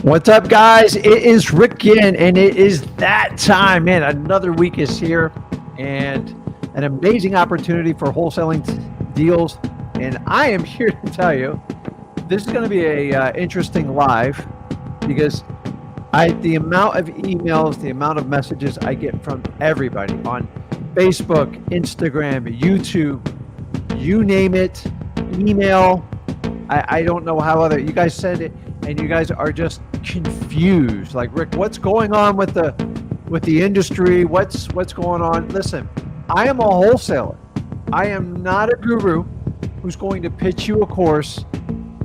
What's up, guys? It is Rick Ginn, and it is that time, man. Another week is here, and an amazing opportunity for wholesaling deals. And I am here to tell you, this is going to be a interesting live because the amount of emails, the amount of messages I get from everybody on Facebook, Instagram, YouTube, you name it, email. I don't know how you guys send it, and you guys are just confused. Like, Rick, what's going on with the industry? What's going on? Listen, I am a wholesaler. I am not a guru who's going to pitch you a course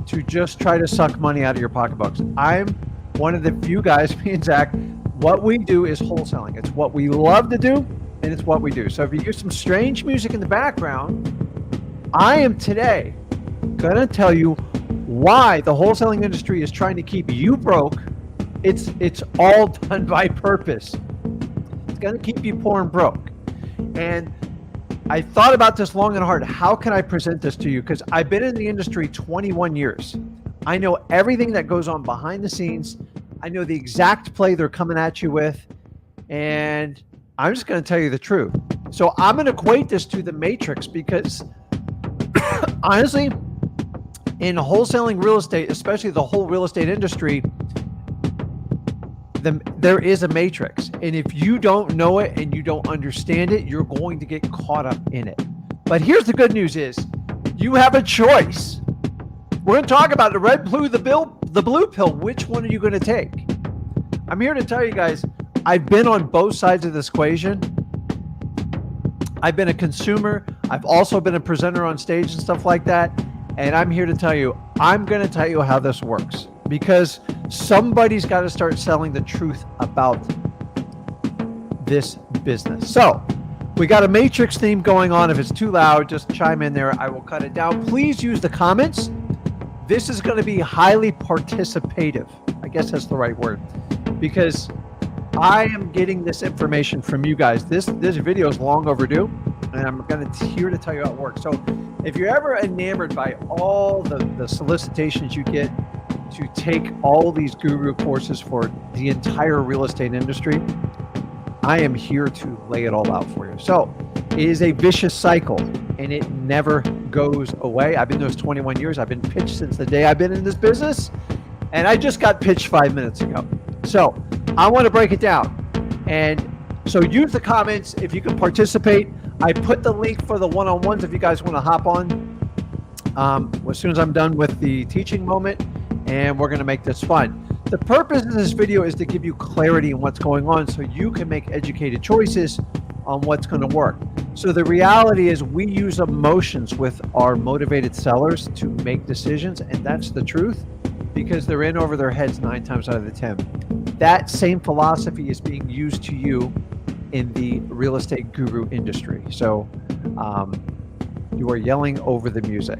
to just try to suck money out of your pocketbooks. I'm one of the few guys, me and Zach, what we do is wholesaling. It's what we love to do, and it's what we do. So if you hear some strange music in the background, I am today going to tell you why the wholesaling industry is trying to keep you broke. It's all done by purpose. It's going to keep you poor and broke. And I thought about this long and hard. How can I present this to you? Because I've been in the industry 21 years. I know everything that goes on behind the scenes. I know the exact play they're coming at you with. And I'm just going to tell you the truth. So I'm going to equate this to the Matrix because honestly, in wholesaling real estate, especially the whole real estate industry, there is a matrix. And if you don't know it and you don't understand it, you're going to get caught up in it. But here's the good news is you have a choice. We're going to talk about the red, blue, the blue pill. Which one are you going to take? I'm here to tell you guys, I've been on both sides of this equation. I've been a consumer. I've also been a presenter on stage and stuff like that. And I'm here to tell you, I'm going to tell you how this works because somebody's got to start selling the truth about this business. So we got a matrix theme going on. If it's too loud, just chime in there. I will cut it down. Please use the comments. This is going to be highly participative. I guess that's the right word because I am getting this information from you guys. This video is long overdue, and I'm here to tell you how it works. So if you're ever enamored by all the solicitations you get to take all these guru courses for the entire real estate industry, I am here to lay it all out for you. So it is a vicious cycle, and it never goes away. I've been doing this 21 years. I've been pitched since the day I've been in this business, and I just got pitched 5 minutes ago. So I want to break it down. And so use the comments if you can participate. I put the link for the one-on-ones if you guys want to hop on as soon as I'm done with the teaching moment, and we're going to make this fun. The purpose of this video is to give you clarity on what's going on so you can make educated choices on what's going to work. So the reality is we use emotions with our motivated sellers to make decisions, and that's the truth because they're in over their heads 9 times out of the 10. That same philosophy is being used to you in the real estate guru industry. So you are yelling over the music.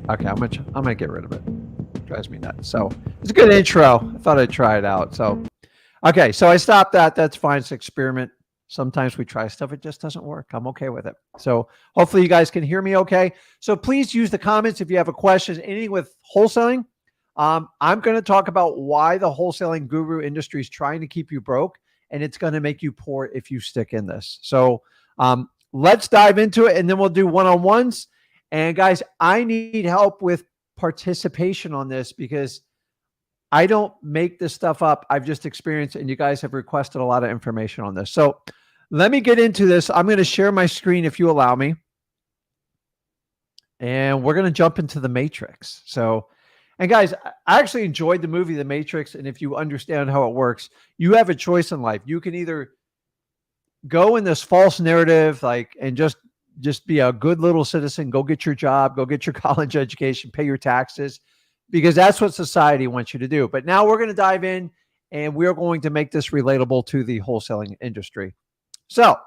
Okay, I'm gonna get rid of it. It drives me nuts. So it's a good intro. I thought I'd try it out. So okay, so I stopped that. That's fine. It's an experiment. Sometimes we try stuff, it just doesn't work. I'm okay with it. So hopefully you guys can hear me okay. So please use the comments if you have a question, anything with wholesaling. I'm going to talk about why the wholesaling guru industry is trying to keep you broke, and it's going to make you poor if you stick in this. So let's dive into it, and then we'll do one-on-ones. And guys, I need help with participation on this because I don't make this stuff up. I've just experienced it, and you guys have requested a lot of information on this. So let me get into this. I'm going to share my screen if you allow me, and we're going to jump into the Matrix. So, and guys, I actually enjoyed the movie The Matrix, and if you understand how it works, you have a choice in life. You can either go in this false narrative, and just be a good little citizen, go get your job, go get your college education, pay your taxes, because that's what society wants you to do. But now we're going to dive in, and we're going to make this relatable to the wholesaling industry. So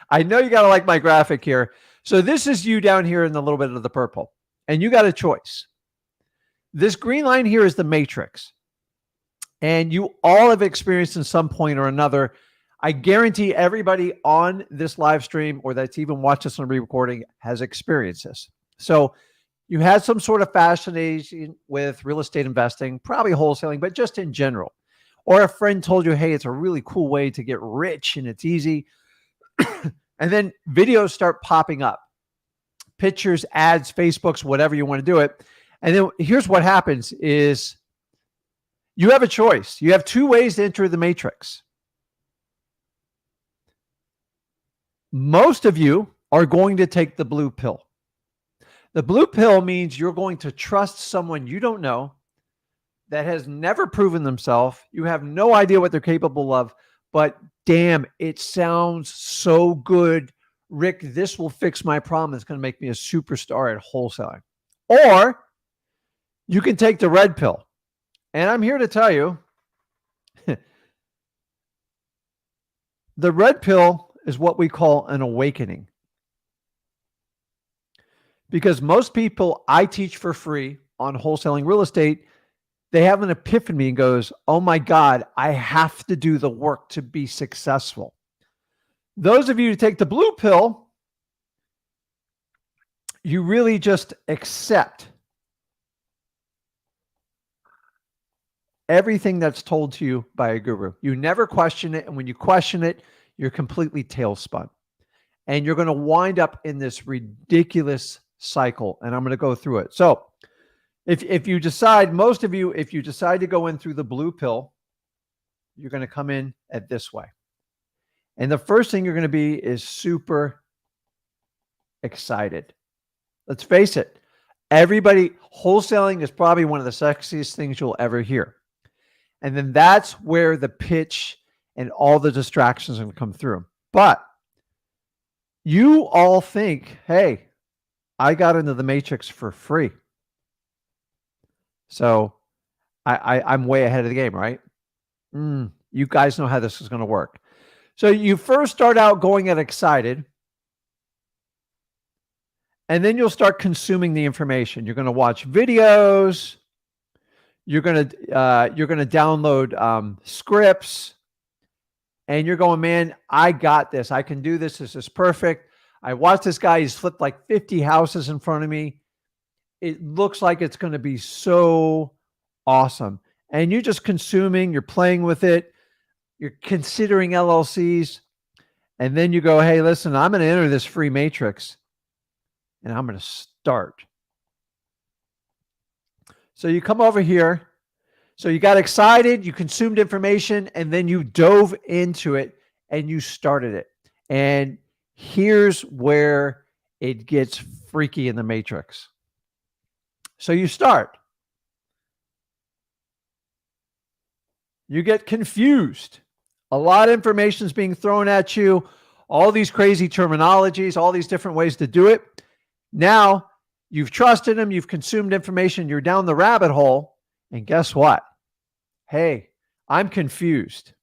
I know you got to like my graphic here. So this is you down here in the little bit of the purple, and you got a choice. This green line here is the matrix, and you all have experienced in some point or another. I guarantee everybody on this live stream or that's even watched this on re-recording has experienced this. So You had some sort of fascination with real estate investing, probably wholesaling, but just in general. Or a friend told you, hey, it's a really cool way to get rich and it's easy. And then videos start popping up, pictures, ads, Facebooks, whatever you want to do it. And then here's what happens is you have a choice. You have two ways to enter the matrix. Most of you are going to take the blue pill. The blue pill means you're going to trust someone you don't know that has never proven themselves. You have no idea what they're capable of, but damn, it sounds so good. Rick, this will fix my problem. It's going to make me a superstar at wholesaling. Or you can take the red pill. And I'm here to tell you, the red pill is what we call an awakening. Because most people I teach for free on wholesaling real estate, they have an epiphany and goes, oh my God, I have to do the work to be successful. Those of you who take the blue pill, you really just accept everything that's told to you by a guru. You never question it. And when you question it, you're completely tailspun. And you're going to wind up in this ridiculous cycle. And I'm going to go through it. So if you decide, most of you, if you decide to go in through the blue pill, you're going to come in at this way. And the first thing you're going to be is super excited. Let's face it. Everybody, wholesaling is probably one of the sexiest things you'll ever hear. And then that's where the pitch and all the distractions are going to come through. But you all think, hey, I got into the matrix for free. So I'm way ahead of the game, right? You guys know how this is going to work. So you first start out going at excited, and then you'll start consuming the information. You're going to watch videos. You're going to download scripts, and you're going, man, I got this. I can do this. This is perfect. I watched this guy. He's flipped like 50 houses in front of me. It looks like it's going to be so awesome. And you're just consuming, you're playing with it. You're considering LLCs. And then you go, hey, listen, I'm going to enter this free matrix and I'm going to start. So you come over here. So you got excited, you consumed information, and then you dove into it and you started it. And here's where it gets freaky in the matrix. So you start. You get confused. A lot of information is being thrown at you, all these crazy terminologies, all these different ways to do it. Now you've trusted them, you've consumed information, you're down the rabbit hole, and guess what? Hey, I'm confused.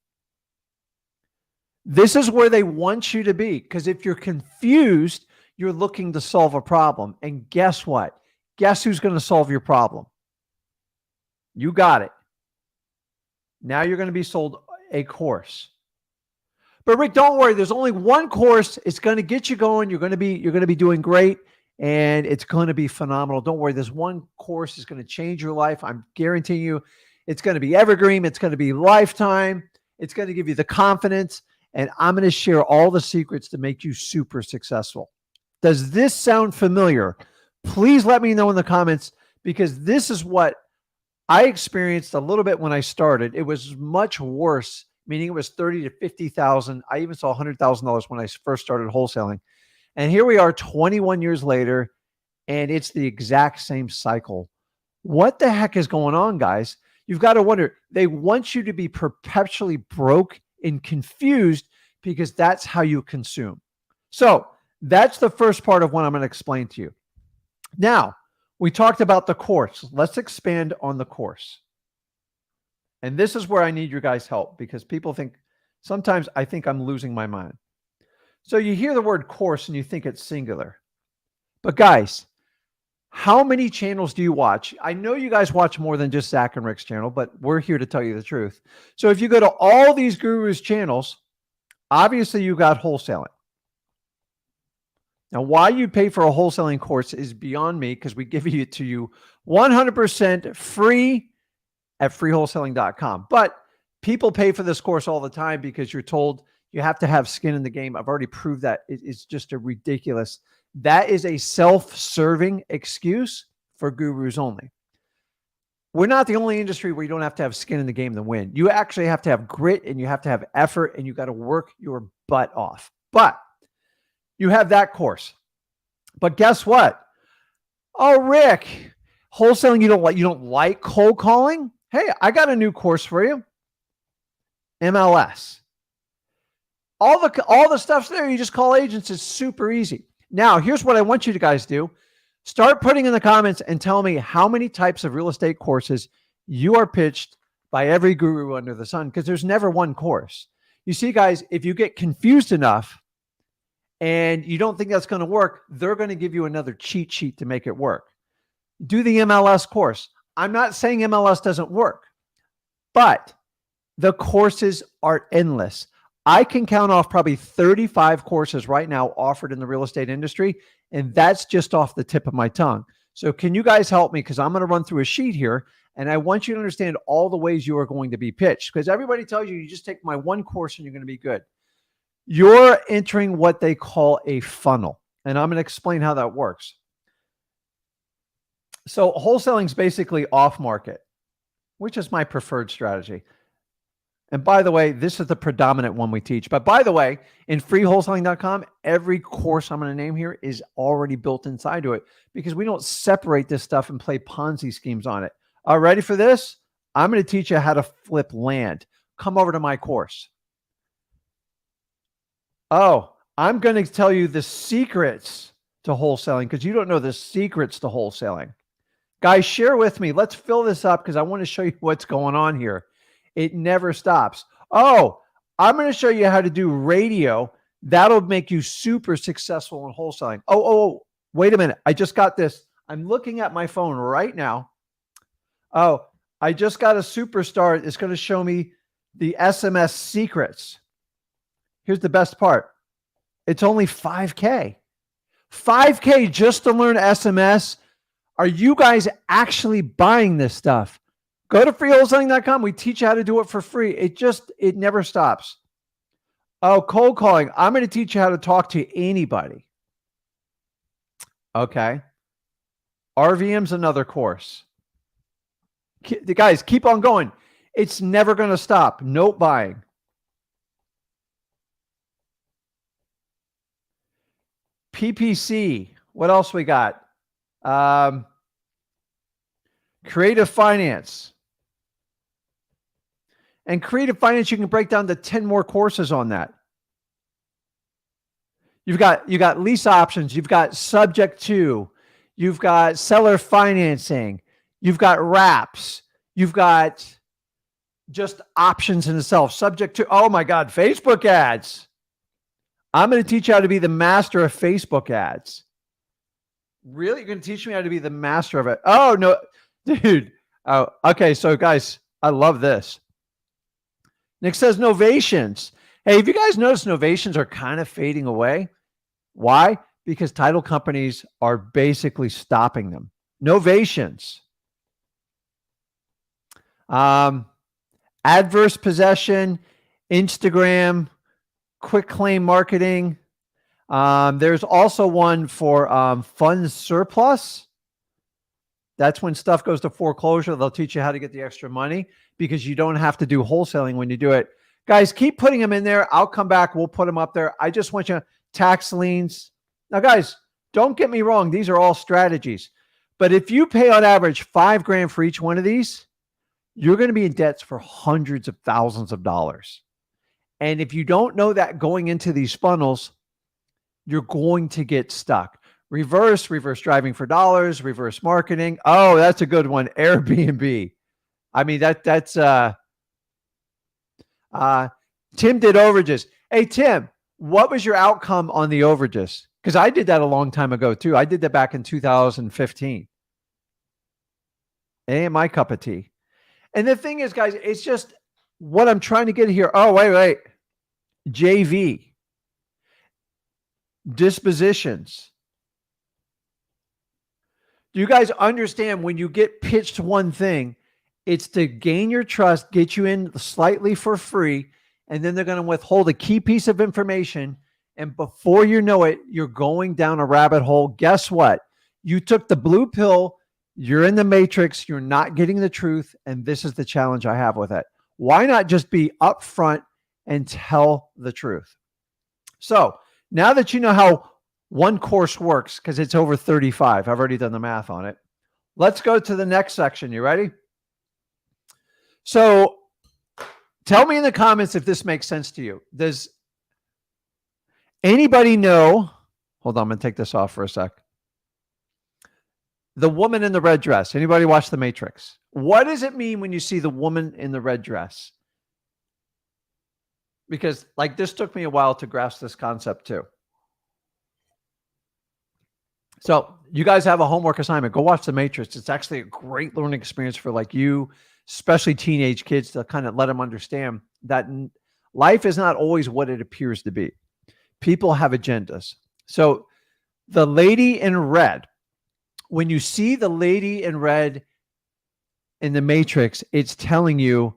This is where they want you to be, because if you're confused, you're looking to solve a problem. And guess what? Guess who's going to solve your problem? You got it. Now you're going to be sold a course. But Rick, don't worry. There's only one course. It's going to get you going. You're going to be doing great, and it's going to be phenomenal. Don't worry. This one course is going to change your life. I'm guaranteeing you. It's going to be evergreen. It's going to be lifetime. It's going to give you the confidence, and I'm going to share all the secrets to make you super successful. Does this sound familiar? Please let me know in the comments, because this is what I experienced a little bit when I started. It was much worse, meaning it was 30 to 50,000. I even saw $100,000 when I first started wholesaling. And here we are 21 years later, and it's the exact same cycle. What the heck is going on, guys? You've got to wonder. They want you to be perpetually broke and confused, because that's how you consume. So that's the first part of what I'm going to explain to you. Now, we talked about the course. Let's expand on the course. And this is where I need your guys' help, because people think, sometimes I think I'm losing my mind. So you hear the word course and you think it's singular. But guys, how many channels do you watch? I know you guys watch more than just Zach and Rick's channel, but we're here to tell you the truth. So if you go to all these gurus' channels, obviously you got wholesaling. Now, why you pay for a wholesaling course is beyond me because we give it to you 100% free at freewholesaling.com. But people pay for this course all the time because you're told you have to have skin in the game. I've already proved that. It's just a ridiculous. That is a self-serving excuse for gurus only. We're not the only industry where you don't have to have skin in the game to win. You actually have to have grit and you have to have effort and you got to work your butt off. But you have that course. But guess what? Oh, Rick, wholesaling, you don't like cold calling? Hey, I got a new course for you. MLS. All the stuff's there. You just call agents. It's super easy. Now, here's what I want you to guys do. Start putting in the comments and tell me how many types of real estate courses you are pitched by every guru under the sun, because there's never one course. You see, guys, if you get confused enough and you don't think that's going to work, they're going to give you another cheat sheet to make it work. Do the MLS course. I'm not saying MLS doesn't work, but the courses are endless. I can count off probably 35 courses right now offered in the real estate industry, and that's just off the tip of my tongue. So can you guys help me? Because I'm going to run through a sheet here, and I want you to understand all the ways you are going to be pitched, because everybody tells you, you just take my one course and you're going to be good. You're entering what they call a funnel, and I'm going to explain how that works. So wholesaling is basically off market, which is my preferred strategy. And by the way, this is the predominant one we teach. But by the way, in freewholesaling.com, every course I'm going to name here is already built inside to it, because we don't separate this stuff and play Ponzi schemes on it. Are you ready for this? I'm going to teach you how to flip land. Come over to my course. Oh, I'm going to tell you the secrets to wholesaling, because you don't know the secrets to wholesaling. Guys, share with me. Let's fill this up because I want to show you what's going on here. It never stops. Oh, I'm going to show you how to do radio. That'll make you super successful in wholesaling. Oh, wait a minute. I just got this. I'm looking at my phone right now. Oh, I just got a superstar. It's going to show me the SMS secrets. Here's the best part. It's only $5K. $5K just to learn SMS. Are you guys actually buying this stuff? Go to freewholesaling.com. We teach you how to do it for free. It never stops. Oh, cold calling. I'm going to teach you how to talk to anybody. Okay. RVM's another course. The guys, keep on going. It's never going to stop. Note buying. PPC. What else we got? Creative finance. And creative finance, you can break down to 10 more courses on that. You've got lease options. You've got subject to. You've got seller financing. You've got wraps. You've got just options in itself. Subject to, oh my God, Facebook ads. I'm going to teach you how to be the master of Facebook ads. Really? You're going to teach me how to be the master of it? Oh, no, dude. Oh, okay. So guys, I love this. Nick says novations. Hey, have you guys noticed novations are kind of fading away? Why? Because title companies are basically stopping them. Novations. Adverse possession, Instagram, quick claim marketing. There's also one for funds surplus. That's when stuff goes to foreclosure. They'll teach you how to get the extra money, because you don't have to do wholesaling when you do it. Guys, keep putting them in there. I'll come back. We'll put them up there. I just want you tax liens. Now, guys, don't get me wrong. These are all strategies. But if you pay on average $5,000 for each one of these, you're going to be in debts for hundreds of thousands of dollars. And if you don't know that going into these funnels, you're going to get stuck. Reverse driving for dollars, reverse marketing. Oh, that's a good one. Airbnb. I mean, that's Tim did overages. Hey, Tim, what was your outcome on the overages? Because I did that a long time ago too. I did that back in 2015. It ain't my cup of tea. And the thing is, guys, it's just what I'm trying to get here. Oh, wait. JV. dispositions. Do you guys understand when you get pitched one thing, it's to gain your trust, get you in slightly for free, and then they're going to withhold a key piece of information. And before you know it, you're going down a rabbit hole. Guess what? You took the blue pill. You're in the matrix. You're not getting the truth. And this is the challenge I have with it. Why not just be upfront and tell the truth? So now that you know how one course works, because it's over 35, I've already done the math on it. Let's go to the next section. You ready? So tell me in the comments if this makes sense to you. Does anybody know? Hold on, I'm going to take this off for a sec. The woman in the red dress. Anybody watch The Matrix? What does it mean when you see the woman in the red dress? Because like this took me a while to grasp this concept too. So you guys have a homework assignment. Go watch The Matrix. It's actually a great learning experience for like you, especially teenage kids, to kind of let them understand that life is not always what it appears to be. People have agendas. So the lady in red, when you see the lady in red in The Matrix, it's telling you,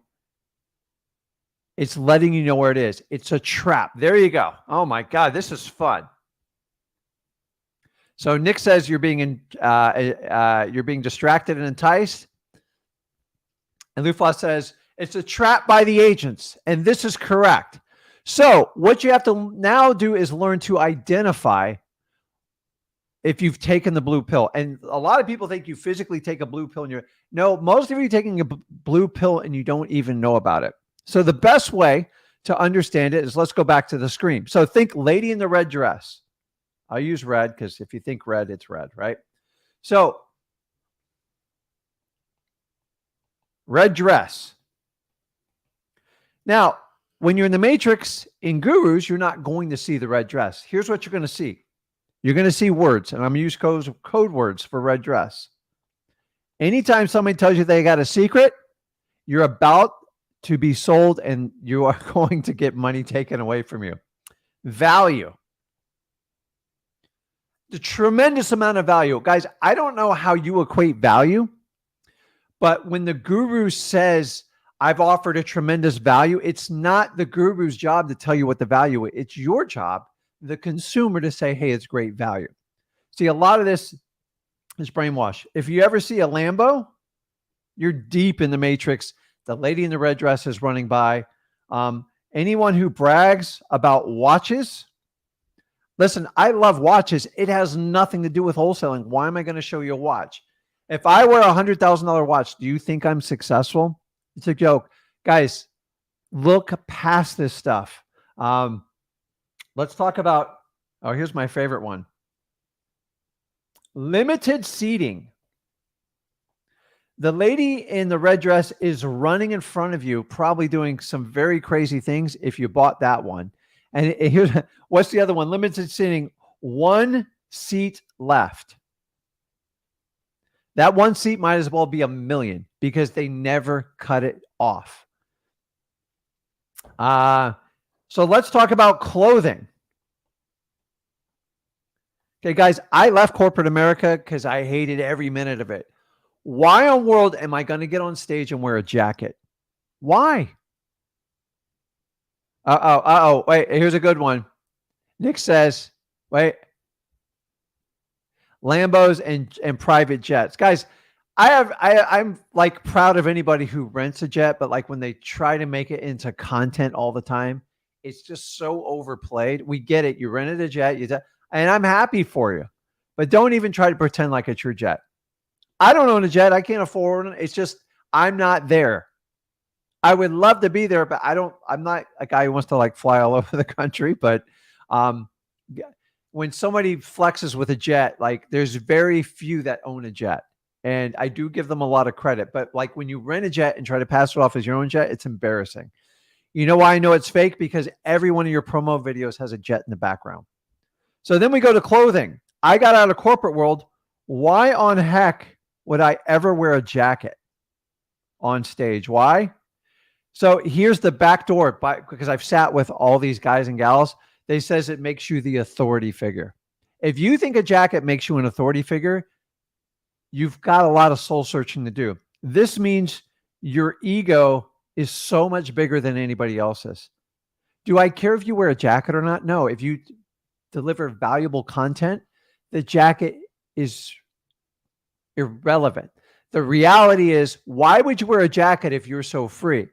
it's letting you know where it is. It's a trap. There you go. Oh my God, this is fun. So Nick says you're being distracted and enticed. And Lufas says it's a trap by the agents. And this is correct. So what you have to now do is learn to identify if you've taken the blue pill. And a lot of people think you physically take a blue pill and no, most of you are taking a blue pill and you don't even know about it. So the best way to understand it is, let's go back to the screen. So think lady in the red dress. I'll use red because if you think red, it's red, right? So red dress. Now, when you're in the matrix in gurus, you're not going to see the red dress. Here's what you're going to see. You're going to see words, and I'm going to use code words for red dress. Anytime somebody tells you they got a secret, you're about to be sold and you are going to get money taken away from you. Value. The tremendous amount of value. Guys, I don't know how you equate value, but when the guru says, I've offered a tremendous value, it's not the guru's job to tell you what the value is. It's your job, the consumer, to say, hey, it's great value. See, a lot of this is brainwash. If you ever see a Lambo, you're deep in the matrix. The lady in the red dress is running by. Anyone who brags about watches, listen, I love watches. It has nothing to do with wholesaling. Why am I going to show you a watch? If I wear a $100,000 watch, do you think I'm successful? It's a joke. Guys, look past this stuff. Let's talk about, oh, here's my favorite one. Limited seating. The lady in the red dress is running in front of you, probably doing some very crazy things if you bought that one. And here's, what's the other one? Limited seating, one seat left. That one seat might as well be $1 million because they never cut it off. So let's talk about clothing. Okay, guys, I left corporate America because I hated every minute of it. Why on world am I going to get on stage and wear a jacket? Why? Wait, here's a good one. Nick says, wait, Lambos and private jets. Guys, I'm like proud of anybody who rents a jet, but like when they try to make it into content all the time, it's just so overplayed. We get it. You rented a jet, and I'm happy for you, but don't even try to pretend like it's your jet. I don't own a jet. I can't afford it. It's just, I'm not there. I would love to be there, but I'm not a guy who wants to like fly all over the country. But when somebody flexes with a jet, like there's very few that own a jet. And I do give them a lot of credit. But like when you rent a jet and try to pass it off as your own jet, it's embarrassing. You know why I know it's fake? Because every one of your promo videos has a jet in the background. So then we go to clothing. I got out of corporate world. Why on heck would I ever wear a jacket on stage? Why? So here's the back door, because I've sat with all these guys and gals. They says it makes you the authority figure. If you think a jacket makes you an authority figure, you've got a lot of soul searching to do. This means your ego is so much bigger than anybody else's. Do I care if you wear a jacket or not? No. If you deliver valuable content, the jacket is irrelevant. The reality is, why would you wear a jacket if you're so free?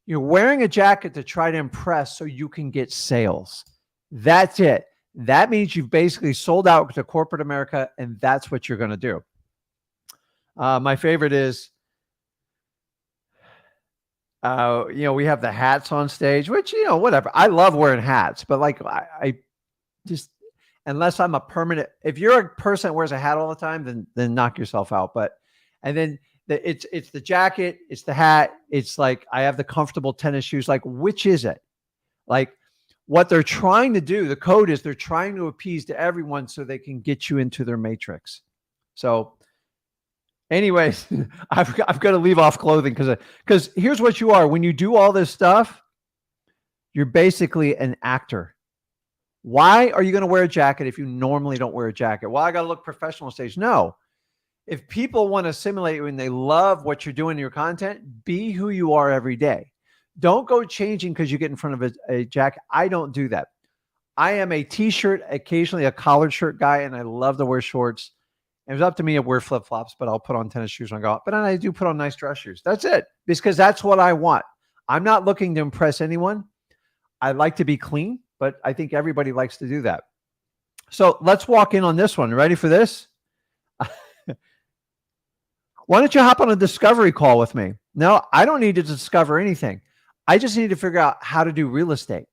You're wearing a jacket to try to impress so you can get sales. That's it. That means you've basically sold out to corporate America, and that's what you're going to do. My favorite is, we have the hats on stage, which, whatever. I love wearing hats, but like I just, unless I'm a permanent, if you're a person that wears a hat all the time, then knock yourself out. And then it's the jacket, it's the hat. It's like, I have the comfortable tennis shoes. Like, which is it? Like, what they're trying to do, the code is they're trying to appease to everyone so they can get you into their matrix. So anyways, I've got to leave off clothing because here's what you are. When you do all this stuff, you're basically an actor. Why are you going to wear a jacket if you normally don't wear a jacket? Well, I got to look professional on stage. No. If people want to simulate you and they love what you're doing in your content, be who you are every day. Don't go changing because you get in front of a jacket. I don't do that. I am a t-shirt, occasionally a collared shirt guy, and I love to wear shorts. It was up to me to wear flip-flops, but I'll put on tennis shoes when I go out. But I do put on nice dress shoes. That's it. Because that's what I want. I'm not looking to impress anyone. I like to be clean, but I think everybody likes to do that. So let's walk in on this one. Ready for this? Why don't you hop on a discovery call with me? No, I don't need to discover anything. I just need to figure out how to do real estate.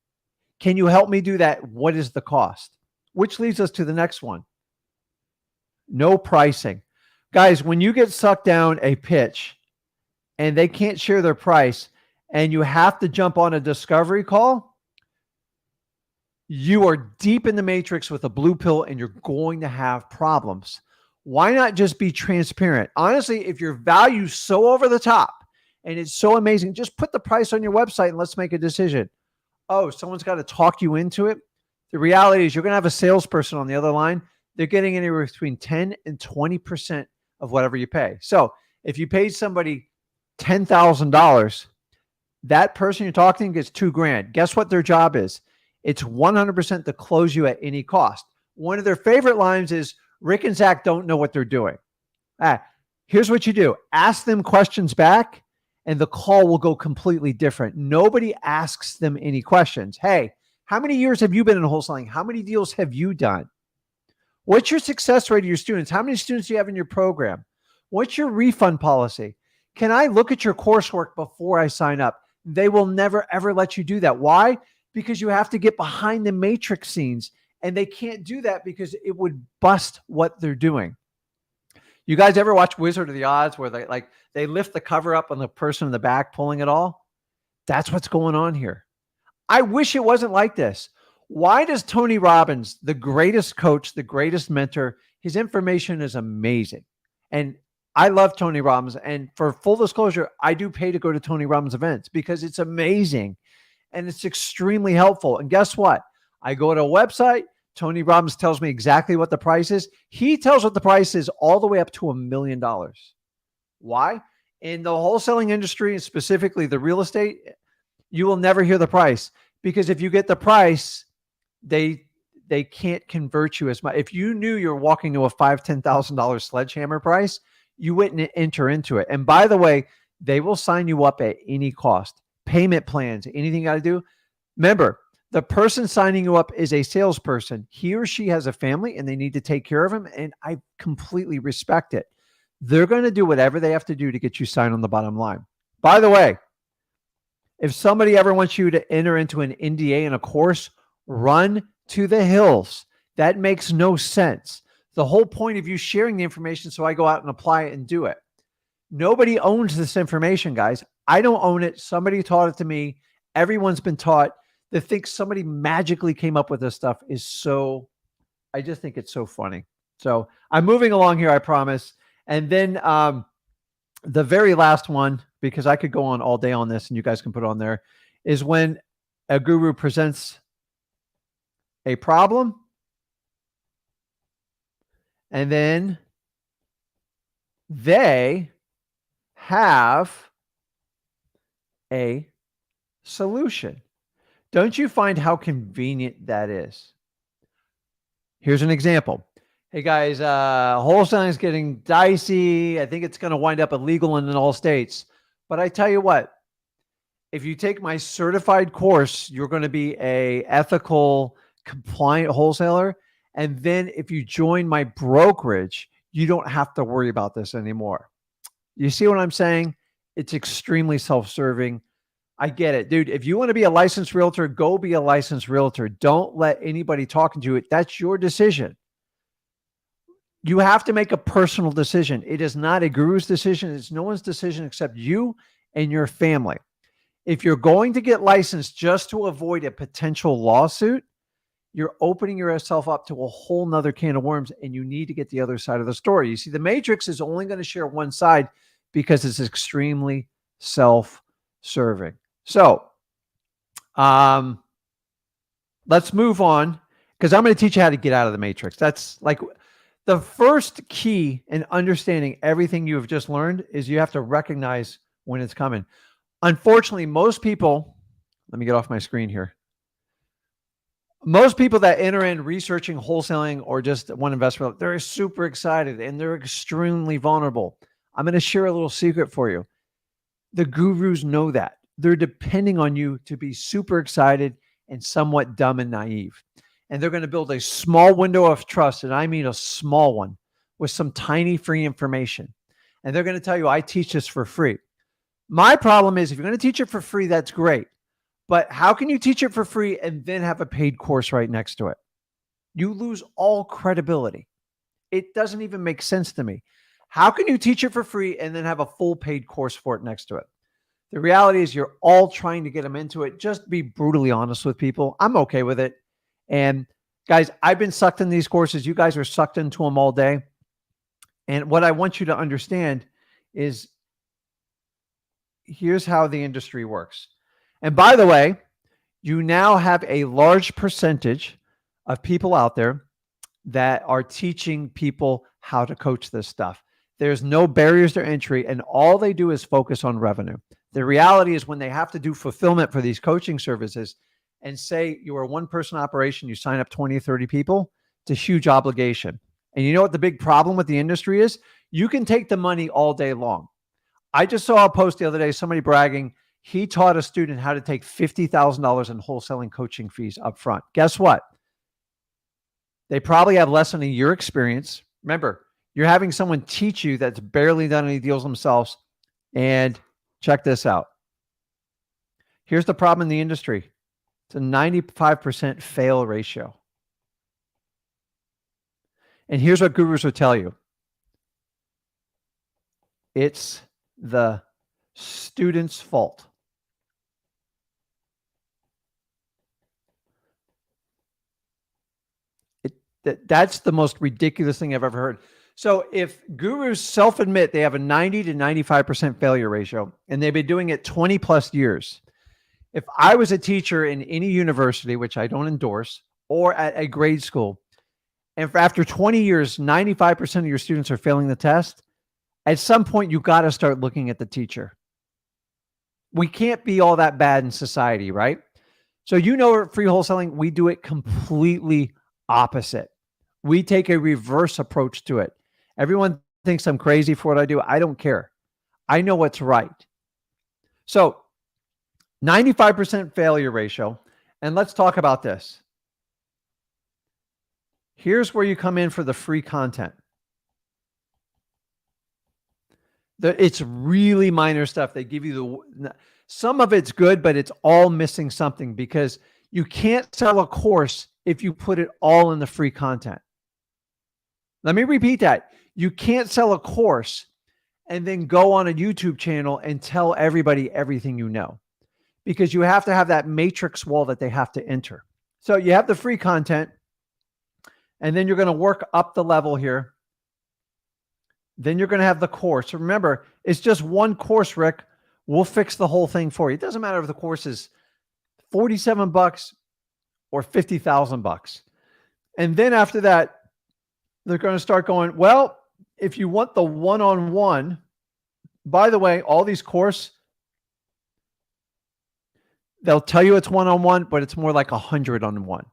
Can you help me do that? What is the cost? Which leads us to the next one. No pricing. Guys, when you get sucked down a pitch and they can't share their price and you have to jump on a discovery call, you are deep in the matrix with a blue pill and you're going to have problems. Why not just be transparent? Honestly, if your value's so over the top and it's so amazing, just put the price on your website and let's make a decision. Oh, someone's got to talk you into it. The reality is you're going to have a salesperson on the other line. They're getting anywhere between 10 and 20% of whatever you pay. So if you paid somebody $10,000, that person you're talking to gets $2,000. Guess what their job is? It's 100% to close you at any cost. One of their favorite lines is, Rick and Zach don't know what they're doing. Here's what you do. Ask them questions back and the call will go completely different. Nobody asks them any questions. Hey, how many years have you been in wholesaling? How many deals have you done? What's your success rate of your students? How many students do you have in your program? What's your refund policy? Can I look at your coursework before I sign up? They will never, ever let you do that. Why? Because you have to get behind the matrix scenes. And they can't do that because it would bust what they're doing. You guys ever watch Wizard of the Odds where they lift the cover up on the person in the back pulling it all? That's what's going on here. I wish it wasn't like this. Why does Tony Robbins, the greatest coach, the greatest mentor, his information is amazing. And I love Tony Robbins. And for full disclosure, I do pay to go to Tony Robbins events because it's amazing and it's extremely helpful. And guess what? I go to a website. Tony Robbins tells me exactly what the price is. He tells what the price is all the way up to $1 million. Why? In the wholesaling industry, and specifically the real estate, you will never hear the price because if you get the price, they can't convert you as much. If you knew you're walking to a $5,000, $10,000 sledgehammer price, you wouldn't enter into it. And by the way, they will sign you up at any cost. Payment plans, anything you got to do. Remember, the person signing you up is a salesperson. He or she has a family and they need to take care of him. And I completely respect it. They're going to do whatever they have to do to get you signed on the bottom line. By the way, if somebody ever wants you to enter into an NDA in a course, run to the hills. That makes no sense. The whole point of you sharing the information so I go out and apply it and do it. Nobody owns this information, guys. I don't own it. Somebody taught it to me. Everyone's been taught. To think somebody magically came up with this stuff is so, I just think it's so funny. So I'm moving along here, I promise. And then the very last one, because I could go on all day on this and you guys can put it on there, is when a guru presents a problem, and then they have a solution. Don't you find how convenient that is? Here's an example. Hey guys, wholesaling is getting dicey. I think it's going to wind up illegal in all states. But I tell you what, if you take my certified course, you're going to be a ethical, compliant wholesaler. And then if you join my brokerage, you don't have to worry about this anymore. You see what I'm saying? It's extremely self-serving. I get it, dude. If you want to be a licensed realtor, go be a licensed realtor. Don't let anybody talking to you. That's your decision. You have to make a personal decision. It is not a guru's decision. It's no one's decision except you and your family. If you're going to get licensed just to avoid a potential lawsuit, you're opening yourself up to a whole nother can of worms, and you need to get the other side of the story. You see, the matrix is only going to share one side because it's extremely self-serving. So let's move on, because I'm going to teach you how to get out of the matrix. That's like the first key in understanding everything you have just learned is you have to recognize when it's coming. Unfortunately, most people, let me get off my screen here. Most people that enter in researching wholesaling or just one investment, they're super excited and they're extremely vulnerable. I'm going to share a little secret for you. The gurus know that. They're depending on you to be super excited and somewhat dumb and naive. And they're going to build a small window of trust, and I mean a small one, with some tiny free information. And they're going to tell you, I teach this for free. My problem is, if you're going to teach it for free, that's great. But how can you teach it for free and then have a paid course right next to it? You lose all credibility. It doesn't even make sense to me. How can you teach it for free and then have a full paid course for it next to it? The reality is you're all trying to get them into it. Just be brutally honest with people. I'm okay with it. And guys, I've been sucked in these courses. You guys are sucked into them all day. And what I want you to understand is here's how the industry works. And by the way, you now have a large percentage of people out there that are teaching people how to coach this stuff. There's no barriers to entry, and all they do is focus on revenue. The reality is when they have to do fulfillment for these coaching services, and say you are a one-person operation, you sign up 20 or 30 people, it's a huge obligation. And you know what the big problem with the industry is? You can take the money all day long. I just saw a post the other day, somebody bragging, he taught a student how to take $50,000 in wholesaling coaching fees up front. Guess what? They probably have less than a year experience. Remember, you're having someone teach you that's barely done any deals themselves. And check this out. Here's the problem in the industry. It's a 95% fail ratio. And here's what gurus will tell you. It's the student's fault. That's the most ridiculous thing I've ever heard. So if gurus self-admit they have a 90 to 95% failure ratio, and they've been doing it 20 plus years, if I was a teacher in any university, which I don't endorse, or at a grade school, and after 20 years, 95% of your students are failing the test, at some point, you got to start looking at the teacher. We can't be all that bad in society, right? So you know, at Free Wholesaling, we do it completely opposite. We take a reverse approach to it. Everyone thinks I'm crazy for what I do. I don't care. I know what's right. So 95% failure ratio. And let's talk about this. Here's where you come in for the free content. It's really minor stuff. They give you some of it's good, but it's all missing something, because you can't sell a course if you put it all in the free content. Let me repeat that. You can't sell a course and then go on a YouTube channel and tell everybody everything you know, because you have to have that matrix wall that they have to enter. So you have the free content, and then you're going to work up the level here. Then you're going to have the course. So remember, it's just one course, Rick. We'll fix the whole thing for you. It doesn't matter if the course is $47 or $50,000. And then after that, they're going to start going, well, if you want the one-on-one, by the way, all these courses, they'll tell you it's one-on-one, but it's more like 100-on-1.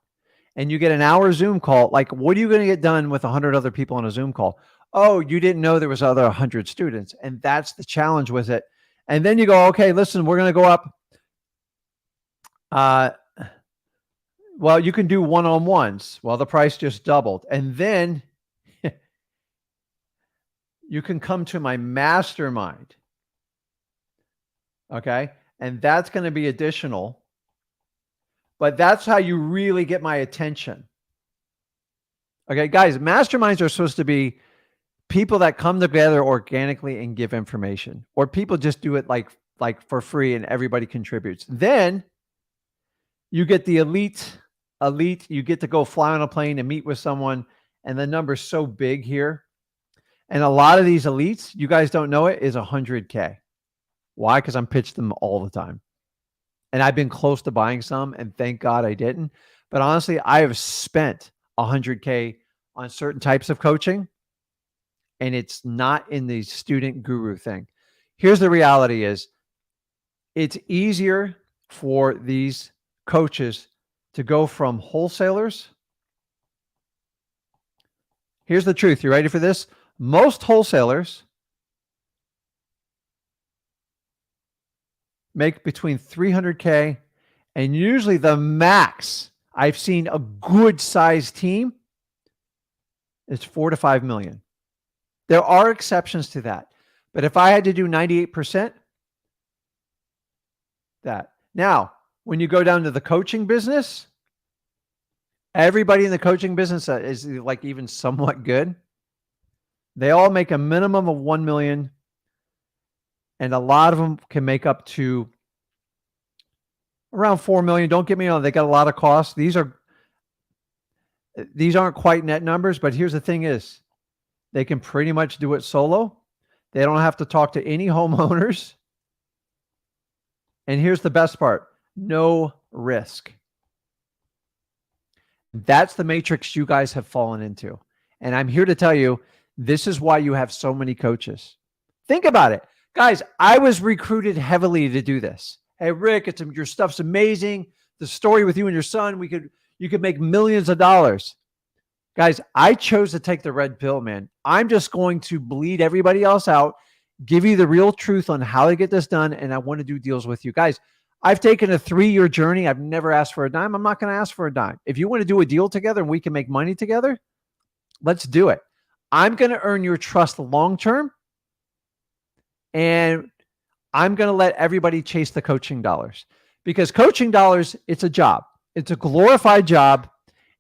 And you get an hour Zoom call. Like, what are you going to get done with 100 other people on a Zoom call? Oh, you didn't know there was other 100 students. And that's the challenge with it. And then you go, okay, listen, we're going to go up. Well, you can do one-on-ones. Well, the price just doubled. And then you can come to my mastermind. Okay. And that's going to be additional. But that's how you really get my attention. Okay, guys, masterminds are supposed to be people that come together organically and give information, or people just do it like for free and everybody contributes. Then you get the elite, you get to go fly on a plane and meet with someone, and the number's so big here. And a lot of these elites, you guys don't know it, is 100K. Why? Because I'm pitched them all the time. And I've been close to buying some, and thank God I didn't. But honestly, I have spent 100K on certain types of coaching, and it's not in the student guru thing. Here's the reality is, it's easier for these coaches to go from wholesalers. Here's the truth. You ready for this? Most wholesalers make between 300K, and usually the max I've seen a good sized team is 4 to 5 million. There are exceptions to that. But if I had to do 98%, that. Now, when you go down to the coaching business, everybody in the coaching business that is like even somewhat good, they all make a minimum of 1 million. And a lot of them can make up to around 4 million. Don't get me wrong, they got a lot of costs. These aren't quite net numbers, but here's the thing is, they can pretty much do it solo. They don't have to talk to any homeowners. And here's the best part, no risk. That's the matrix you guys have fallen into. And I'm here to tell you, this is why you have so many coaches. Think about it. Guys, I was recruited heavily to do this. Hey, Rick, your stuff's amazing. The story with you and your son, you could make millions of dollars. Guys, I chose to take the red pill, man. I'm just going to bleed everybody else out, give you the real truth on how to get this done, and I want to do deals with you. Guys, I've taken a 3-year journey. I've never asked for a dime. I'm not going to ask for a dime. If you want to do a deal together and we can make money together, let's do it. I'm going to earn your trust long-term, and I'm going to let everybody chase the coaching dollars, because coaching dollars, it's a job. It's a glorified job,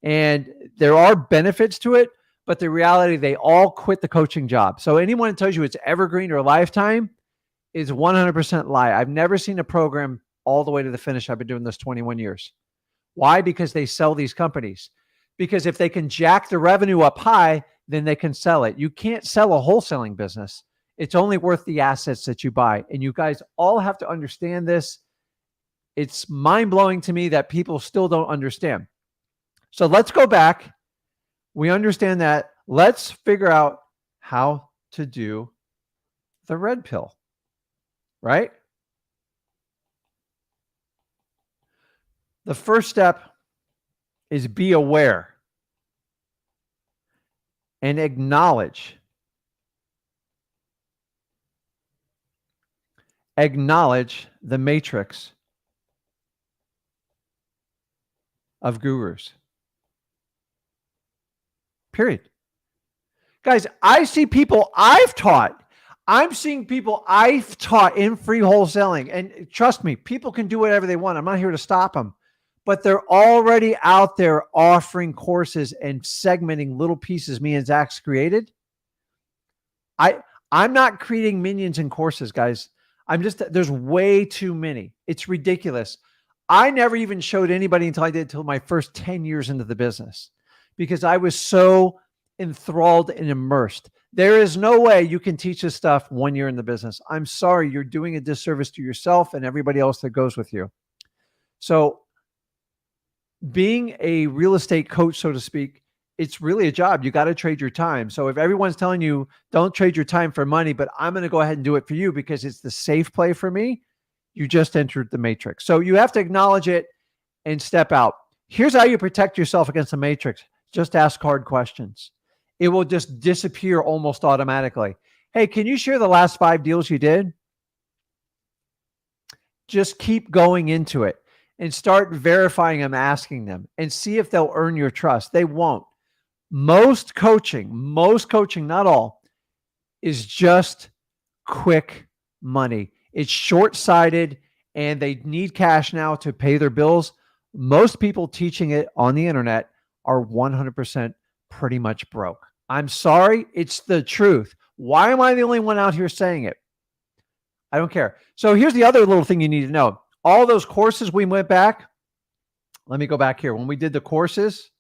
and there are benefits to it, but the reality, they all quit the coaching job. So anyone that tells you it's evergreen or lifetime is 100% lie. I've never seen a program all the way to the finish. I've been doing this 21 years. Why? Because they sell these companies. Because if they can jack the revenue up high, then they can sell it. You can't sell a wholesaling business. It's only worth the assets that you buy. And you guys all have to understand this. It's mind-blowing to me that people still don't understand. So let's go back. We understand that. Let's figure out how to do the red pill, right? The first step is be aware and acknowledge. Acknowledge the matrix of gurus. Period. Guys, I see people I've taught. I'm seeing people I've taught in free wholesaling. And trust me, people can do whatever they want. I'm not here to stop them. But they're already out there offering courses and segmenting little pieces me and Zach's created. I'm not creating minions in courses, guys. There's way too many. It's ridiculous. I never even showed anybody until my first 10 years into the business, because I was so enthralled and immersed. There is no way you can teach this stuff 1 year in the business. I'm sorry, you're doing a disservice to yourself and everybody else that goes with you. So being a real estate coach, so to speak, it's really a job. You got to trade your time. So if everyone's telling you don't trade your time for money, but I'm going to go ahead and do it for you because it's the safe play for me, you just entered the matrix. So you have to acknowledge it and step out. Here's how you protect yourself against the matrix. Just ask hard questions. It will just disappear almost automatically. Hey, can you share the last 5 deals you did? Just keep going into it and start verifying them, asking them, and see if they'll earn your trust. They won't. Most coaching, not all, is just quick money. It's short-sighted and they need cash now to pay their bills. Most people teaching it on the internet are 100% pretty much broke. I'm sorry, it's the truth. Why am I the only one out here saying it? I don't care. So here's the other little thing you need to know. All those courses we went back. Let me go back here. When we did the courses,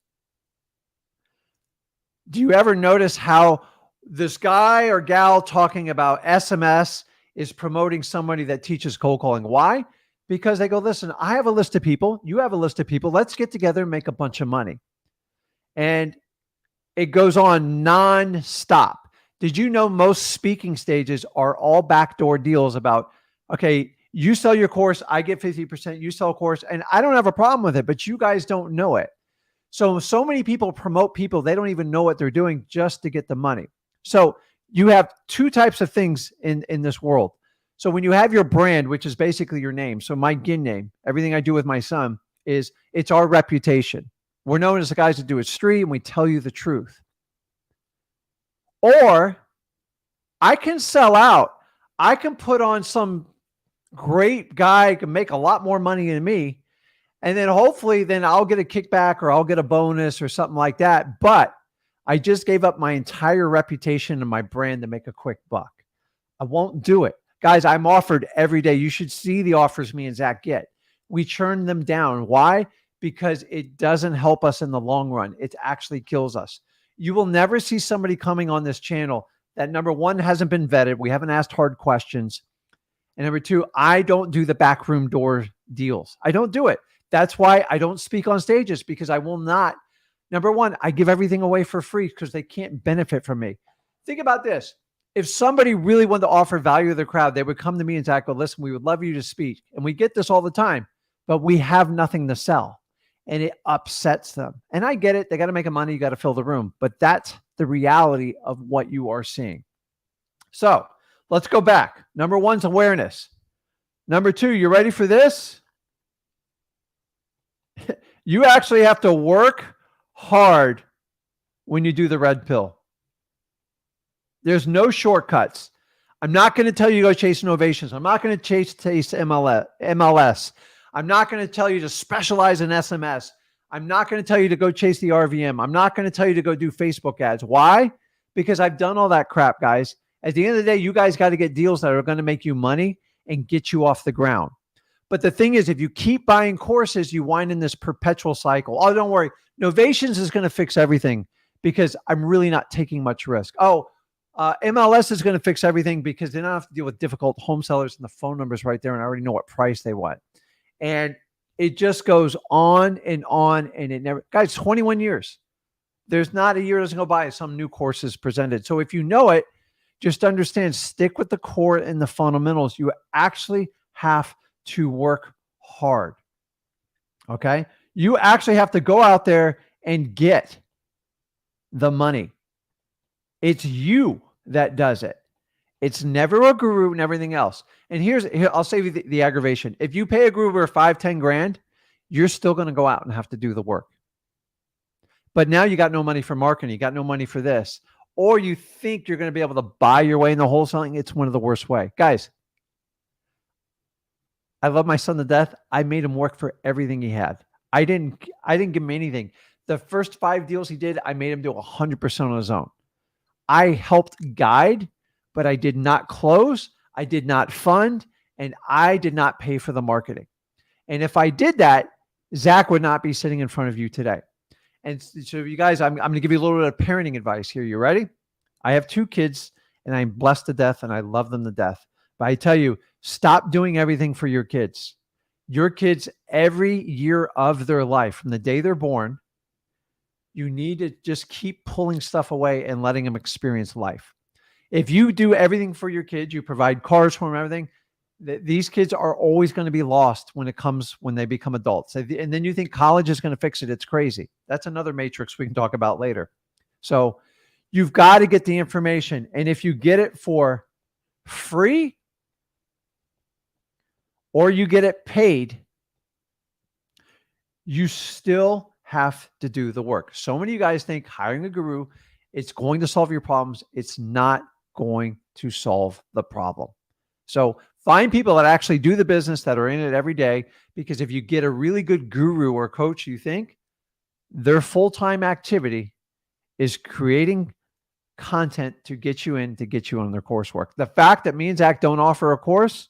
do you ever notice how this guy or gal talking about SMS is promoting somebody that teaches cold calling? Why? Because they go, listen, I have a list of people. You have a list of people. Let's get together and make a bunch of money. And it goes on nonstop. Did you know most speaking stages are all backdoor deals about, okay, you sell your course, I get 50%, you sell a course, and I don't have a problem with it, but you guys don't know it. So many people promote people, they don't even know what they're doing just to get the money. So you have 2 types of things in this world. So when you have your brand, which is basically your name, so my Ginn name, everything I do with my son it's our reputation. We're known as the guys that do it street and we tell you the truth. Or I can sell out. I can put on some great guy, can make a lot more money than me. And then hopefully then I'll get a kickback or I'll get a bonus or something like that. But I just gave up my entire reputation and my brand to make a quick buck. I won't do it. Guys, I'm offered every day. You should see the offers me and Zach get. We churn them down. Why? Because it doesn't help us in the long run. It actually kills us. You will never see somebody coming on this channel that, number one, hasn't been vetted. We haven't asked hard questions. And number 2, I don't do the backroom door deals. I don't do it. That's why I don't speak on stages, because I will not. Number 1, I give everything away for free because they can't benefit from me. Think about this. If somebody really wanted to offer value to the crowd, they would come to me and say, go, listen, we would love you to speak. And we get this all the time, but we have nothing to sell. And it upsets them. And I get it. They got to make money. You got to fill the room. But that's the reality of what you are seeing. So let's go back. Number 1's awareness. Number 2, you ready for this? You actually have to work hard when you do the red pill. There's no shortcuts. I'm not going to tell you to go chase innovations. I'm not going to chase MLS. I'm not going to tell you to specialize in SMS. I'm not going to tell you to go chase the RVM. I'm not going to tell you to go do Facebook ads. Why? Because I've done all that crap, guys. At the end of the day, you guys got to get deals that are going to make you money and get you off the ground. But the thing is, if you keep buying courses, you wind in this perpetual cycle. Oh, don't worry. Novations is going to fix everything because I'm really not taking much risk. Oh, MLS is going to fix everything because they don't have to deal with difficult home sellers and the phone numbers right there, and I already know what price they want. And it just goes on, and it never, guys, 21 years. There's not a year doesn't go by some new course is presented. So if you know it, just understand, stick with the core and the fundamentals. You actually have to work hard. Okay? You actually have to go out there and get the money. It's you that does it. It's never a guru and everything else. And here I'll save you the aggravation. If you pay a guru 5-10 grand, you're still going to go out and have to do the work. But now you got no money for marketing. You got no money for this. Or you think you're going to be able to buy your way in the wholesaling. It's one of the worst way. Guys, I love my son to death. I made him work for everything he had. I didn't give him anything. The first 5 deals he did, I made him do 100% on his own. I helped guide, but I did not close. I did not fund, and I did not pay for the marketing. And if I did that, Zach would not be sitting in front of you today. And so you guys, I'm going to give you a little bit of parenting advice here. You ready? I have 2 kids and I'm blessed to death and I love them to death. But I tell you, stop doing everything for your kids. Your kids, every year of their life, from the day they're born, you need to just keep pulling stuff away and letting them experience life. If you do everything for your kids, you provide cars for them, everything, these kids are always going to be lost when they become adults. And then you think college is going to fix it. It's crazy. That's another matrix we can talk about later. So you've got to get the information. And if you get it for free or you get it paid, you still have to do the work. So many of you guys think hiring a guru, it's going to solve your problems. It's not going to solve the problem. So find people that actually do the business, that are in it every day, because if you get a really good guru or coach, you think their full-time activity is creating content to get you in, to get you on their coursework. The fact that me and Zach don't offer a course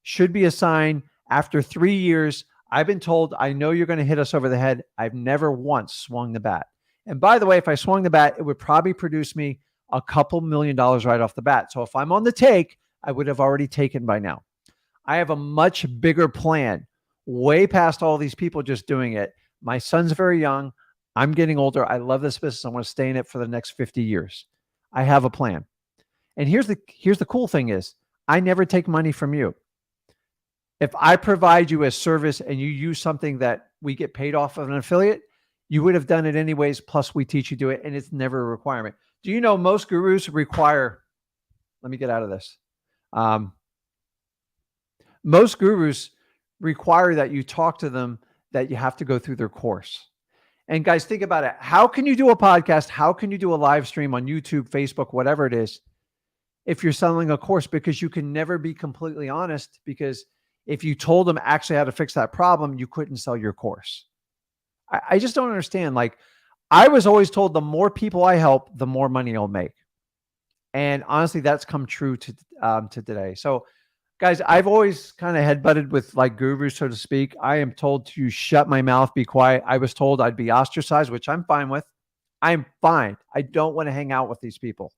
should be a sign. After 3 years, I've been told, I know you're going to hit us over the head. I've never once swung the bat. And by the way, if I swung the bat, it would probably produce me a couple $1 million right off the bat. So if I'm on the take, I would have already taken by now. I have a much bigger plan, way past all these people just doing it. My son's very young. I'm getting older. I love this business. I want to stay in it for the next 50 years. I have a plan. And here's the cool thing is, I never take money from you. If I provide you a service and you use something that we get paid off of an affiliate, you would have done it anyways. Plus we teach you to do it, and it's never a requirement. Do you know most gurus require, let me get out of this. Most gurus require that you talk to them, that you have to go through their course. And guys, think about it. How can you do a podcast? How can you do a live stream on YouTube, Facebook, whatever it is, if you're selling a course? Because you can never be completely honest, because if you told them actually how to fix that problem, you couldn't sell your course. I just don't understand. Like, I was always told the more people I help, the more money I'll make. And honestly, that's come true to today. So guys, I've always kind of headbutted with like gurus, so to speak. I am told to shut my mouth, be quiet. I was told I'd be ostracized, which I'm fine with. I'm fine. I don't want to hang out with these people.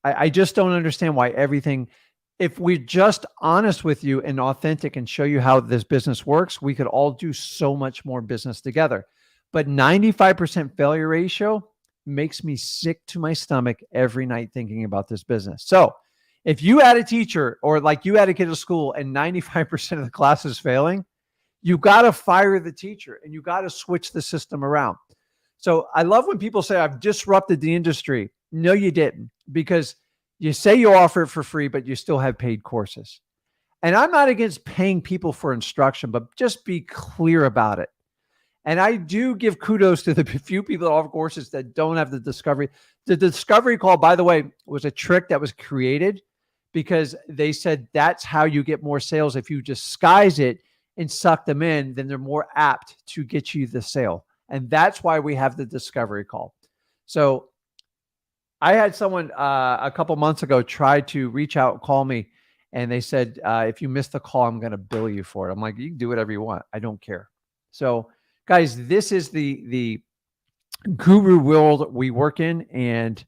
I just don't understand why everything, if we're just honest with you and authentic and show you how this business works, we could all do so much more business together. But 95% failure ratio makes me sick to my stomach every night thinking about this business. So if you had a teacher, or like you had a kid at school and 95% of the class is failing, you got to fire the teacher and you got to switch the system around. So I love when people say, I've disrupted the industry. No, you didn't, because you say you offer it for free, but you still have paid courses. And I'm not against paying people for instruction, but just be clear about it. And I do give kudos to the few people that offer courses that don't have the discovery. The discovery call, by the way, was a trick that was created because they said that's how you get more sales. If you disguise it and suck them in, then they're more apt to get you the sale. And that's why we have the discovery call. So I had someone a couple months ago try to reach out, call me, and they said, if you miss the call, I'm going to bill you for it. I'm like, you can do whatever you want. I don't care. So guys, this is the guru world we work in, and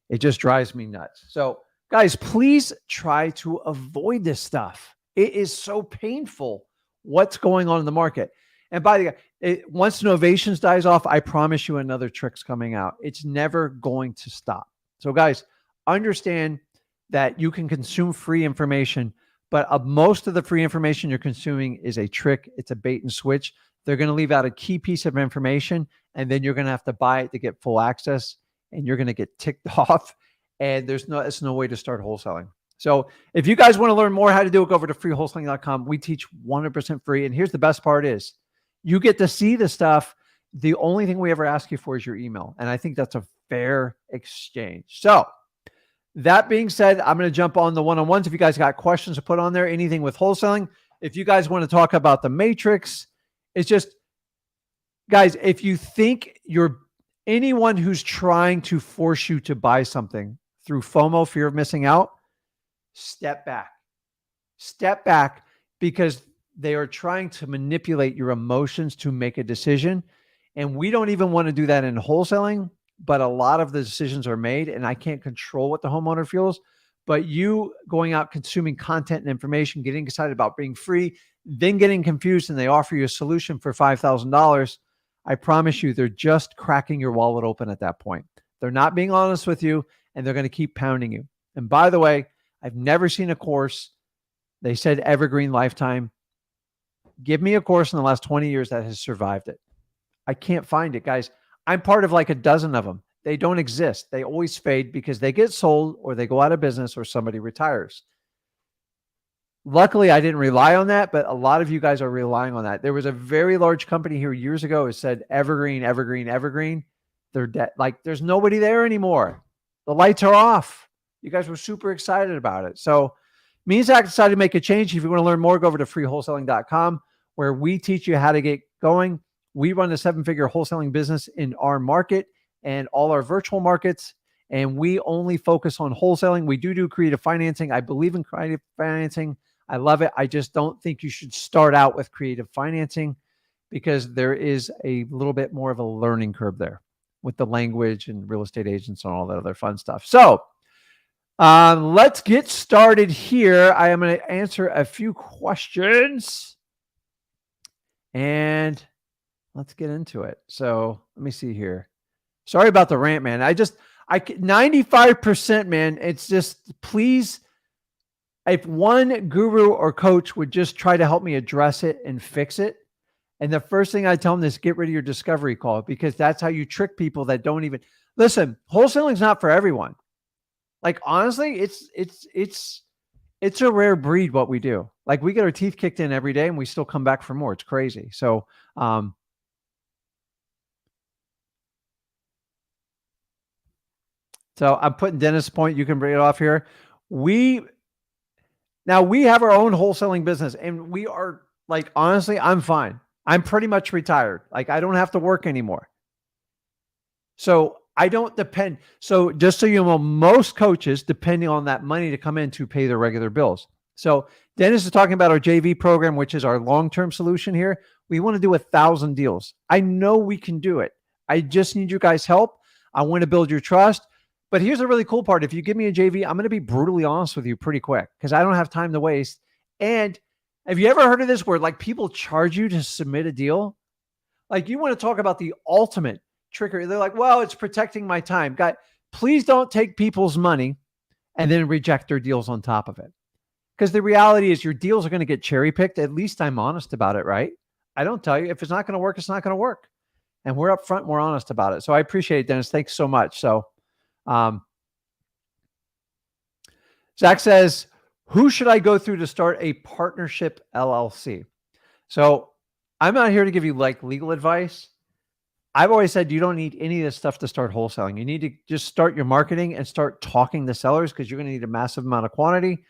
it just drives me nuts. So guys, please try to avoid this stuff. It is so painful what's going on in the market. And by the way, once Novations dies off, I promise you another trick's coming out. It's never going to stop. So guys, understand that you can consume free information, but most of the free information you're consuming is a trick. It's a bait and switch. They're going to leave out a key piece of information, and then you're going to have to buy it to get full access, and you're going to get ticked off, and it's no way to start wholesaling. So if you guys want to learn more how to do it, go over to freewholesaling.com. We teach 100% free. And here's the best part is you get to see the stuff. The only thing we ever ask you for is your email. And I think that's a fair exchange. So that being said, I'm going to jump on the one-on-ones. If you guys got questions to put on there, anything with wholesaling, if you guys want to talk about the matrix, it's just, guys, if you think anyone who's trying to force you to buy something through FOMO, fear of missing out, step back. Step back, because they are trying to manipulate your emotions to make a decision. And we don't even want to do that in wholesaling, but a lot of the decisions are made, and I can't control what the homeowner feels. But you going out, consuming content and information, getting excited about being free, then getting confused and they offer you a solution for $5,000, I promise you, they're just cracking your wallet open at that point. They're not being honest with you, and they're going to keep pounding you. And by the way, I've never seen a course. They said evergreen lifetime. Give me a course in the last 20 years that has survived it. I can't find it, guys. I'm part of like a dozen of them. They don't exist. They always fade because they get sold or they go out of business or somebody retires. Luckily, I didn't rely on that, but a lot of you guys are relying on that. There was a very large company here years ago that said evergreen, evergreen, evergreen. They're dead. Like there's nobody there anymore. The lights are off. You guys were super excited about it. So me and Zach decided to make a change. If you want to learn more, go over to freewholesaling.com where we teach you how to get going. We run a 7-figure wholesaling business in our market and all our virtual markets. And we only focus on wholesaling. We do creative financing. I believe in creative financing. I love it. I just don't think you should start out with creative financing because there is a little bit more of a learning curve there with the language and real estate agents and all that other fun stuff. So let's get started here. I am going to answer a few questions and let's get into it. So let me see here. Sorry about the rant, man. 95%, man. It's just, please, if one guru or coach would just try to help me address it and fix it. And the first thing I tell them is get rid of your discovery call, because that's how you trick people that don't even listen. Wholesaling is not for everyone. Like, honestly, it's a rare breed what we do. Like, we get our teeth kicked in every day and we still come back for more. It's crazy. So, so I'm putting Dennis' point. You can bring it off here. Now we have our own wholesaling business and we are like, honestly, I'm fine. I'm pretty much retired. Like, I don't have to work anymore. So I don't depend. So just so you know, most coaches, depending on that money to come in to pay their regular bills. So Dennis is talking about our JV program, which is our long-term solution here. We want to do 1,000 deals. I know we can do it. I just need you guys' help. I want to build your trust. But here's the really cool part. If you give me a JV, I'm going to be brutally honest with you pretty quick because I don't have time to waste. And have you ever heard of this where like people charge you to submit a deal? Like, you want to talk about the ultimate trickery. They're like, well, it's protecting my time. God, please don't take people's money and then reject their deals on top of it. Because the reality is your deals are going to get cherry picked. At least I'm honest about it, right? I don't tell you if it's not going to work, it's not going to work. And we're upfront, we're honest about it. So I appreciate it, Dennis. Thanks so much. So Zach says, who should I go through to start a partnership LLC? So I'm not here to give you like legal advice. I've always said you don't need any of this stuff to start wholesaling. You need to just start your marketing and start talking to sellers because you're going to need a massive amount of quantity.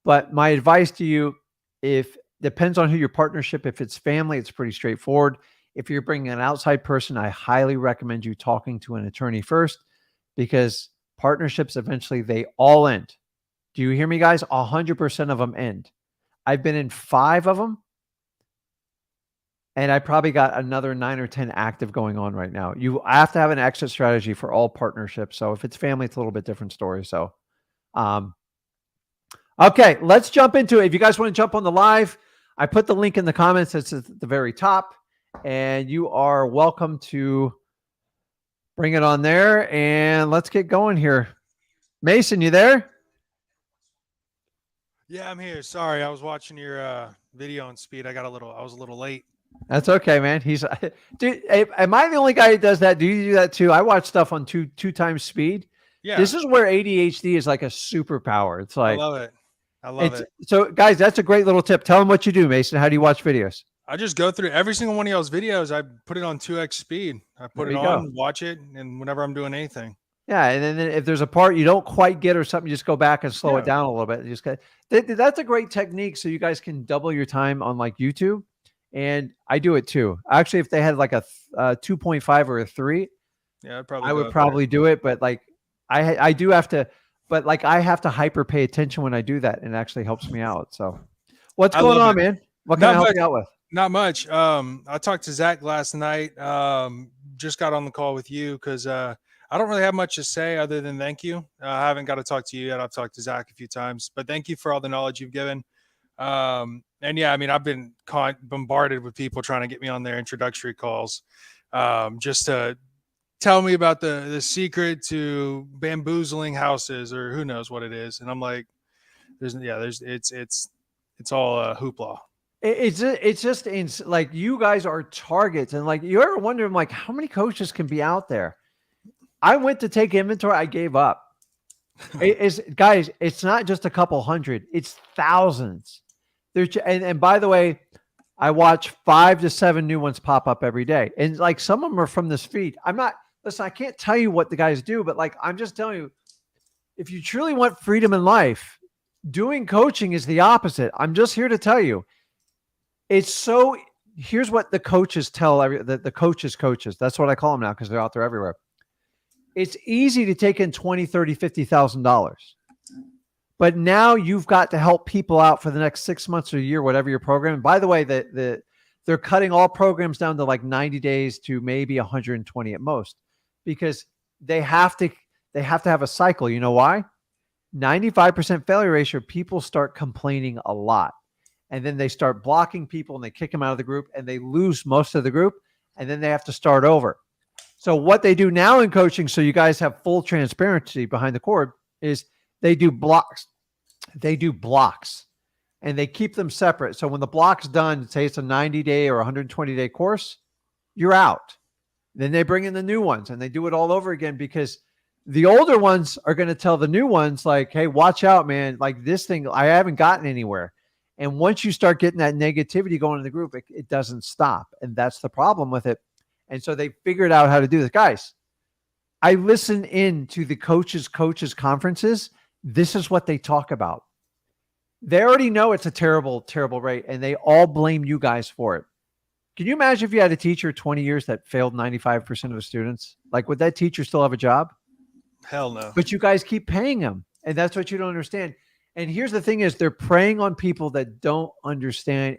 But my advice to you, if depends on who your partnership, if it's family, it's pretty straightforward. If you're bringing an outside person, I highly recommend you talking to an attorney first because partnerships, eventually they all end. Do you hear me, guys? 100% of them end. I've been in 5 of them. And I probably got another 9 or 10 active going on right now. You have to have an exit strategy for all partnerships. So if it's family, it's a little bit different story. So, okay, let's jump into it. If you guys want to jump on the live, I put the link in the comments. It's at the very top. And you are welcome to bring it on there. And let's get going here. Mason, you there? Yeah, I'm here. Sorry, I was watching your video on speed. I was a little late. That's okay, man. Dude, am I the only guy who does that? Do you do that too? I watch stuff on two times speed. Yeah. This is where ADHD is like a superpower. It's like, I love it. So guys, that's a great little tip. Tell them what you do, Mason. How do you watch videos? I just go through every single one of y'all's videos. I put it on 2x speed. I put it on, watch it, and whenever I'm doing anything. Yeah, and then if there's a part you don't quite get or something, you just go back and slow it down a little bit. That's a great technique so you guys can double your time on like YouTube. And I do it too. Actually, if they had like a 2.5 or a 3, yeah, I would probably do it. But like I do have to, but like I have to hyper pay attention when I do that, and it actually helps me out. So what's going on, man? What can I help you out with? Not much. I talked to Zach last night. Just got on the call with you because I don't really have much to say other than thank you. I haven't got to talk to you yet. I've talked to Zach a few times, but thank you for all the knowledge you've given. And yeah, I mean, I've been bombarded with people trying to get me on their introductory calls, just to tell me about the secret to bamboozling houses or who knows what it is. And I'm like, it's all hoopla. It's just like you guys are targets, and like you ever wonder like how many coaches can be out there. I went to take inventory, I gave up. Guys, it's not just a couple hundred, it's thousands. And by the way, I watch 5 to 7 new ones pop up every day, and like some of them are from this feed. Listen, I can't tell you what the guys do, but like I'm just telling you, if you truly want freedom in life, doing coaching is the opposite. I'm just here to tell you. Here's what the coaches tell the coaches. That's what I call them now because they're out there everywhere. It's easy to take in $20,000, $30,000, $50,000. But now you've got to help people out for the next 6 months or a year, whatever your program. And by the way, they're cutting all programs down to like 90 days to maybe 120 at most, because they have to have a cycle. You know why? 95% failure ratio, people start complaining a lot. And then they start blocking people and they kick them out of the group and they lose most of the group. And then they have to start over. So what they do now in coaching, so you guys have full transparency behind the cord, is they do blocks. They do blocks and they keep them separate. So when the block's done, say it's a 90-day or 120-day course, you're out. Then they bring in the new ones and they do it all over again, because the older ones are going to tell the new ones like, hey, watch out, man. Like this thing, I haven't gotten anywhere. And once you start getting that negativity going in the group, it doesn't stop. And that's the problem with it. And so they figured out how to do this. Guys, I listen in to the coaches conferences. This is what they talk about. They already know it's a terrible, terrible rate, and they all blame you guys for it. Can you imagine if you had a teacher 20 years that failed 95% of the students? Like, would that teacher still have a job? Hell no. But you guys keep paying them. And that's what you don't understand. And here's the thing is they're preying on people that don't understand.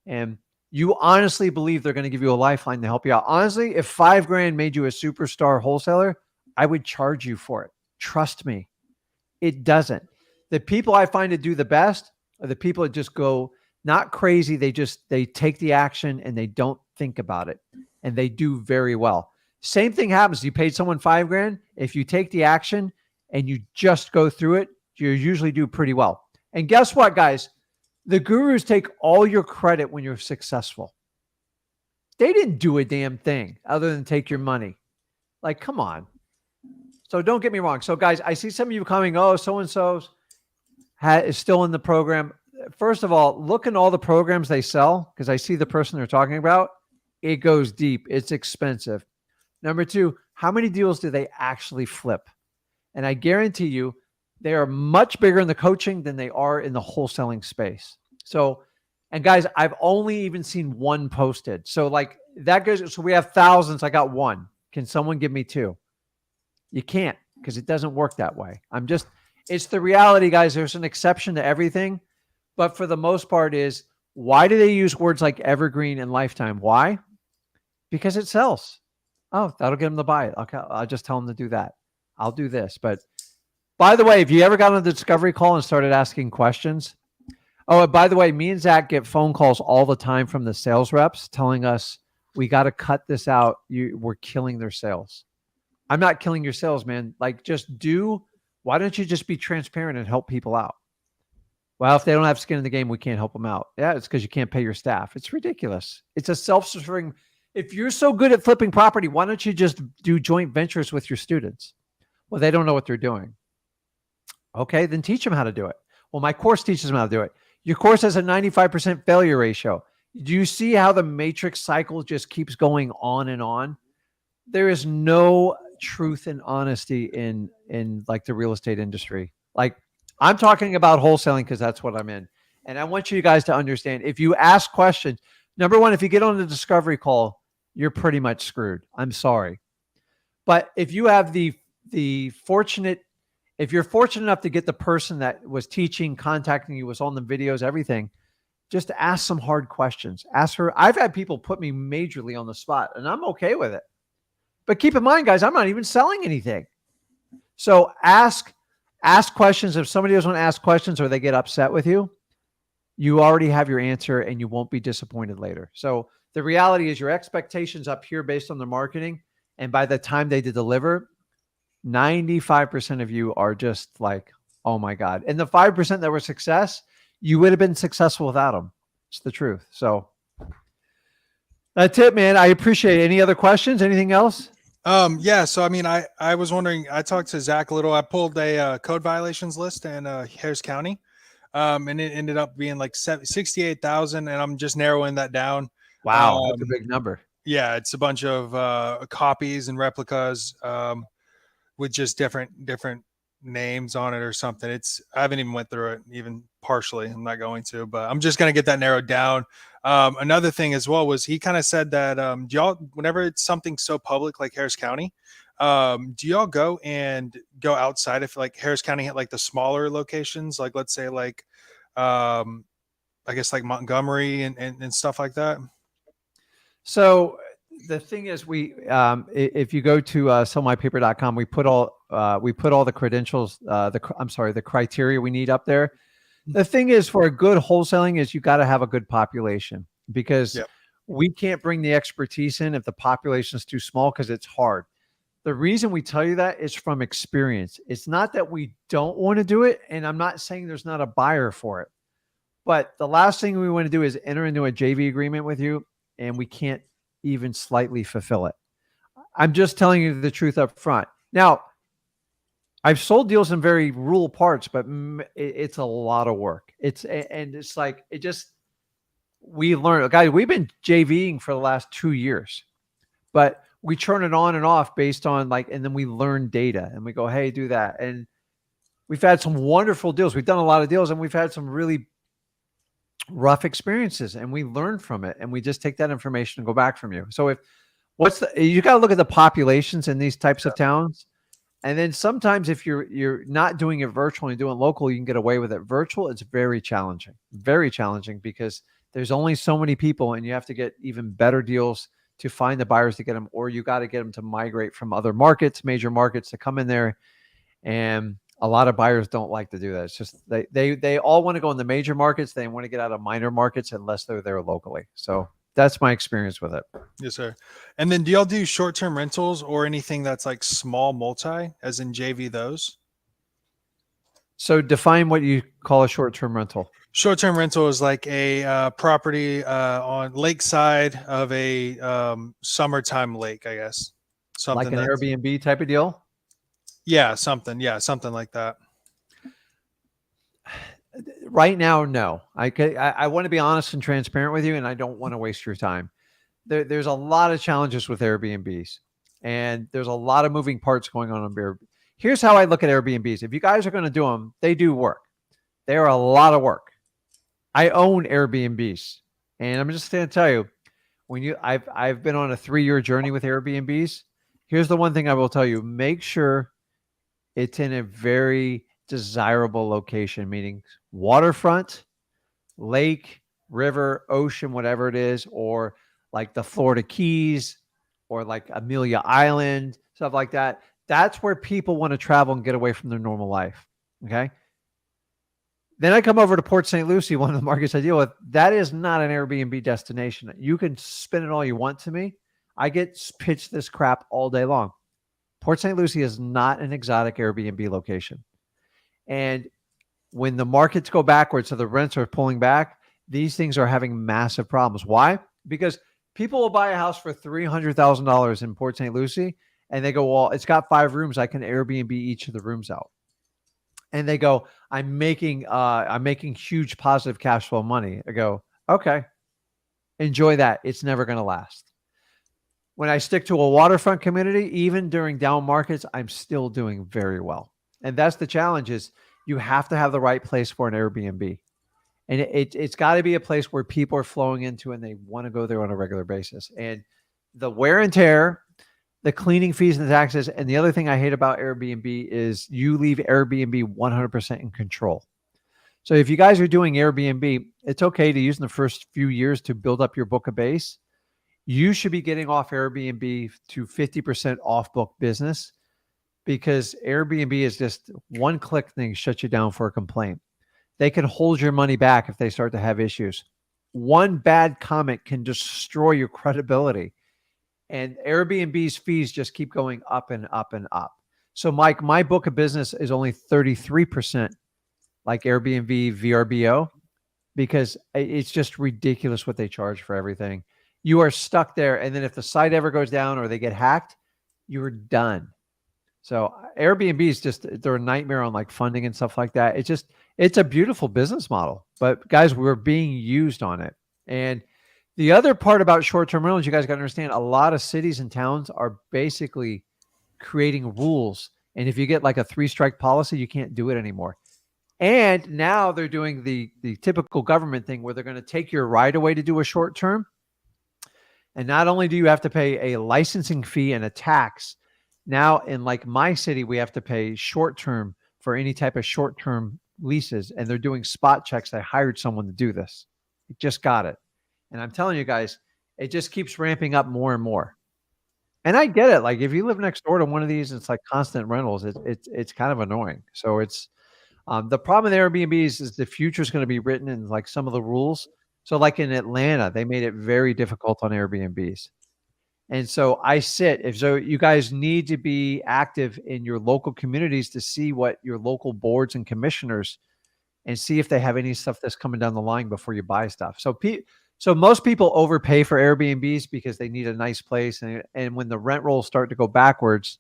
And you honestly believe they're going to give you a lifeline to help you out. Honestly, if $5,000 made you a superstar wholesaler, I would charge you for it. Trust me, it doesn't. The people I find to do the best are the people that just go not crazy. They take the action and they don't think about it, and they do very well. Same thing happens. You paid someone $5,000. If you take the action and you just go through it, you usually do pretty well. And guess what, guys? The gurus take all your credit when you're successful. They didn't do a damn thing other than take your money. Like, come on. So don't get me wrong. So guys, I see some of you coming, oh, so-and-so is still in the program. First of all, look at all the programs they sell, because I see the person they're talking about. It goes deep. It's expensive. Number two, how many deals do they actually flip? And I guarantee you, they are much bigger in the coaching than they are in the wholesaling space. So, and guys, I've only even seen one posted. So like that goes, so we have thousands. I got one. Can someone give me 2? You can't, because it doesn't work that way. It's the reality, guys. There's an exception to everything. But for the most part is, why do they use words like evergreen and lifetime? Why? Because it sells. Oh, that'll get them to buy it. Okay, I'll just tell them to do that. I'll do this. But by the way, if you ever got on the discovery call and started asking questions, oh, by the way, me and Zach get phone calls all the time from the sales reps telling us, we got to cut this out. We're killing their sales. I'm not killing your sales, man. Like, why don't you just be transparent and help people out? Well, if they don't have skin in the game, we can't help them out. Yeah, it's because you can't pay your staff. It's ridiculous. It's a self-serving. If you're so good at flipping property, why don't you just do joint ventures with your students? Well, they don't know what they're doing. Okay, then teach them how to do it. Well, my course teaches them how to do it. Your course has a 95% failure ratio. Do you see how the matrix cycle just keeps going on and on? There is no truth and honesty in like the real estate industry. Like, I'm talking about wholesaling because that's what I'm in. And I want you guys to understand, if you ask questions, number one, if you get on the discovery call, you're pretty much screwed. I'm sorry. But if you have if you're fortunate enough to get the person that was teaching, contacting you, was on the videos, everything, just ask some hard questions. Ask her. I've had people put me majorly on the spot, and I'm okay with it. But keep in mind, guys, I'm not even selling anything. So ask questions. If somebody doesn't want to ask questions or they get upset with you, you already have your answer and you won't be disappointed later. So the reality is your expectations up here based on the marketing. And by the time they deliver, 95% of you are just like, oh my God. And the 5% that were success, you would have been successful without them. It's the truth. So that's it, man. I appreciate it. Any other questions? Anything else? Yeah. So, I mean, I was wondering, I talked to Zach a little, I pulled a code violations list in Harris County. And it ended up being like 68,000, and I'm just narrowing that down. Wow. That's a big number. Yeah. It's a bunch of copies and replicas with just different names on it or something. I haven't even went through it even partially. I'm not going to, but I'm just going to get that narrowed down. Another thing as well was he kind of said that do y'all, whenever it's something so public like Harris County, do y'all go outside if like Harris County had like the smaller locations, like let's say like I guess like Montgomery and stuff like that? So the thing is, if you go to sellmypaper.com, we put all the credentials, the criteria we need up there. The thing is, for a good wholesaling is you got to have a good population, because we can't bring the expertise in if the population is too small, because it's hard. The reason we tell you that is from experience. It's not that we don't want to do it, and I'm not saying there's not a buyer for it, but the last thing we want to do is enter into a JV agreement with you, and we can't even slightly fulfill it. I'm just telling you the truth up front. Now, I've sold deals in very rural parts, but it's a lot of work. We learn, guys, we've been JVing for the last 2 years, but we turn it on and off based on and then we learn data and we go, hey, do that. And we've had some wonderful deals. We've done a lot of deals and we've had some really rough experiences, and we learn from it, and we just take that information and go back from you. So you got to look at the populations in these types of towns. And then sometimes if you're not doing it virtual and you're doing local, you can get away with it. Virtual, it's very challenging because there's only so many people, and you have to get even better deals to find the buyers to get them, or you got to get them to migrate from other markets, major markets, to come in there. And a lot of buyers don't like to do that. It's just they all want to go in the major markets. They want to get out of minor markets unless they're there locally. So that's my experience with it. Yes, sir. And then do y'all do short-term rentals or anything that's like small multi, as in JV those? So define what you call a short-term rental. Short-term rental is like a property on lakeside of a summertime lake, I guess. Something like an Airbnb type of deal? Yeah, something like that. Right now, no. I want to be honest and transparent with you, and I don't want to waste your time. There's a lot of challenges with Airbnbs, and there's a lot of moving parts going on Airbnb. Here's how I look at Airbnbs. If you guys are going to do them, they do work. They are a lot of work. I own Airbnbs, and I'm just going to tell you, I've been on a 3-year journey with Airbnbs. Here's the one thing I will tell you: make sure it's in a very desirable location, meaning waterfront, lake, river, ocean, whatever it is, or like the Florida Keys or like Amelia Island, stuff like that. That's where people want to travel and get away from their normal life. Okay. Then I come over to Port St. Lucie, one of the markets I deal with. That is not an Airbnb destination. You can spin it all you want to me. I get pitched this crap all day long. Port St. Lucie is not an exotic Airbnb location. And when the markets go backwards, so the rents are pulling back, these things are having massive problems. Why? Because people will buy a house for $300,000 in Port St. Lucie, and they go, well, it's got 5 rooms. I can Airbnb each of the rooms out. And they go, I'm making huge positive cash flow money. I go, okay, enjoy that. It's never going to last. When I stick to a waterfront community, even during down markets, I'm still doing very well. And that's the challenge: is you have to have the right place for an Airbnb. And it's got to be a place where people are flowing into and they want to go there on a regular basis. And the wear and tear, the cleaning fees and the taxes. And the other thing I hate about Airbnb is you leave Airbnb 100% in control. So if you guys are doing Airbnb, it's okay to use in the first few years to build up your book of base. You should be getting off Airbnb to 50% off book business, because Airbnb is just one click thing, shut you down for a complaint. They can hold your money back if they start to have issues. One bad comment can destroy your credibility. And Airbnb's fees just keep going up and up and up. So, Mike, my book of business is only 33% like Airbnb VRBO, because it's just ridiculous what they charge for everything. You are stuck there. And then if the site ever goes down or they get hacked, you're done. So Airbnb is just, they're a nightmare on like funding and stuff like that. It's a beautiful business model, but guys, we're being used on it. And the other part about short-term rentals, you guys got to understand, a lot of cities and towns are basically creating rules. And if you get like a 3-strike policy, you can't do it anymore. And now they're doing the typical government thing where they're going to take your right away to do a short term. And not only do you have to pay a licensing fee and a tax, now in like my city, we have to pay short term for any type of short term leases. And they're doing spot checks. I hired someone to do this. It just got it. And I'm telling you guys, it just keeps ramping up more and more. And I get it. Like if you live next door to one of these, it's like constant rentals. It's kind of annoying. So it's the problem with Airbnbs is the future is going to be written in like some of the rules. So like in Atlanta, they made it very difficult on Airbnbs. And so you guys need to be active in your local communities to see what your local boards and commissioners, and see if they have any stuff that's coming down the line before you buy stuff. So most people overpay for Airbnbs because they need a nice place. And when the rent rolls start to go backwards,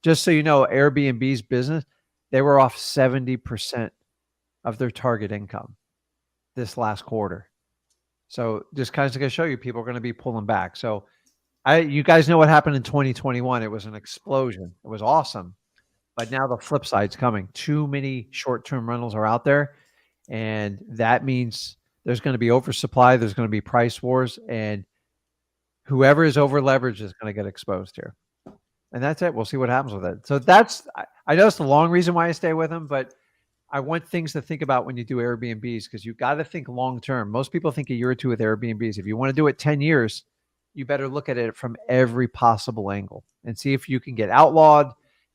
just so you know, Airbnb's business, they were off 70% of their target income this last quarter. So just kind of going to show you, people are going to be pulling back. So you guys know what happened in 2021. It was an explosion. It was awesome. But now the flip side's coming. Too many short-term rentals are out there. And that means there's going to be oversupply. There's going to be price wars. And whoever is over leveraged is going to get exposed here. And that's it. We'll see what happens with it. So I know it's the long reason why I stay with them, but I want things to think about when you do Airbnbs, because you got to think long-term. Most people think a year or two with Airbnbs. If you want to do it 10 years, you better look at it from every possible angle and see if you can get outlawed,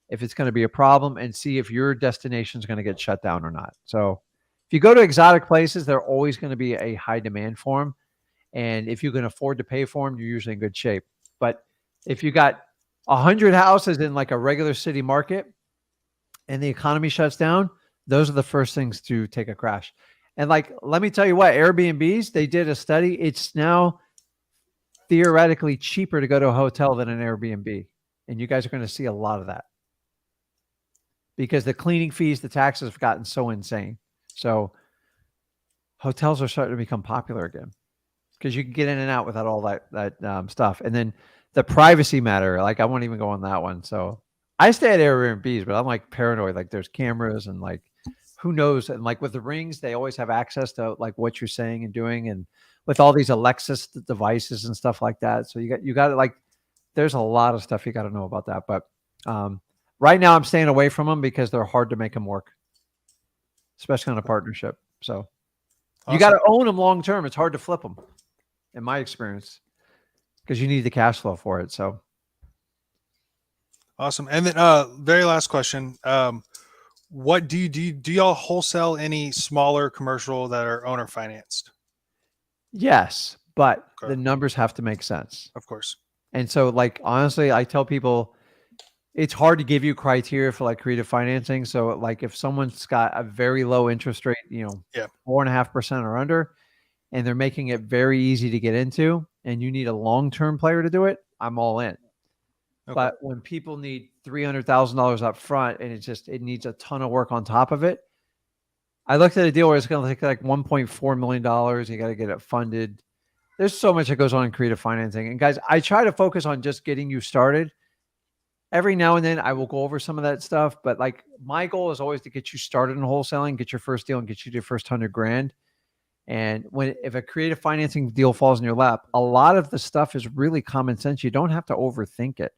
if it's going to be a problem, and see if your destination is going to get shut down or not. So if you go to exotic places, they're always going to be a high demand for them. And if you can afford to pay for them, you're usually in good shape. But if you got 100 houses in like a regular city market and the economy shuts down, those are the first things to take a crash. And like, let me tell you what, Airbnbs, they did a study. It's now theoretically cheaper to go to a hotel than an Airbnb. And you guys are going to see a lot of that because the cleaning fees, the taxes have gotten so insane. So hotels are starting to become popular again because you can get in and out without all that stuff. And then the privacy matter, like I won't even go on that one. So I stay at Airbnbs, but I'm like paranoid. Like there's cameras and like, who knows? And like with the rings, they always have access to like what you're saying and doing. And with all these Alexis devices and stuff like that. So you got to like, there's a lot of stuff you got to know about that. But right now I'm staying away from them because they're hard to make them work, especially on a partnership. So you got to own them long-term. It's hard to flip them in my experience because you need the cash flow for it. So. Awesome. And then very last question. What do y'all wholesale any smaller commercial that are owner financed? Yes, but the numbers have to make sense. Of course. And so like, honestly, I tell people it's hard to give you criteria for like creative financing. So like if someone's got a very low interest rate, 4.5% or under, and they're making it very easy to get into and you need a long-term player to do it, I'm all in. Okay. But when people need $300,000 up front and it needs a ton of work on top of it, I looked at a deal where it's going to take like $1.4 million. You got to get it funded. There's so much that goes on in creative financing. And guys, I try to focus on just getting you started. Every now and then I will go over some of that stuff, but like my goal is always to get you started in wholesaling, get your first deal and get you to your first 100 grand. And if a creative financing deal falls in your lap, a lot of the stuff is really common sense. You don't have to overthink it.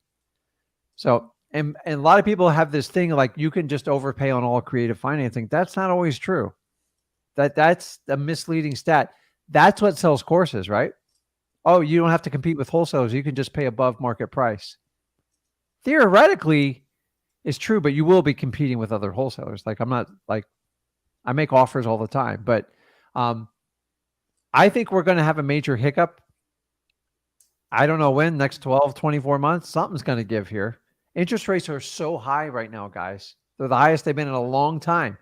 So, and a lot of people have this thing like you can just overpay on all creative financing. That's not always true. That's a misleading stat. That's what sells courses, right? oh, you don't have to compete with wholesalers. You can just pay above market price. Theoretically, it's true, but you will be competing with other wholesalers. Like I'm not like I make offers all the time, but I think we're going to have a major hiccup. I don't know when, next 12, 24 months, something's going to give here. Interest rates are so high right now, guys. They're the highest they've been in a long time.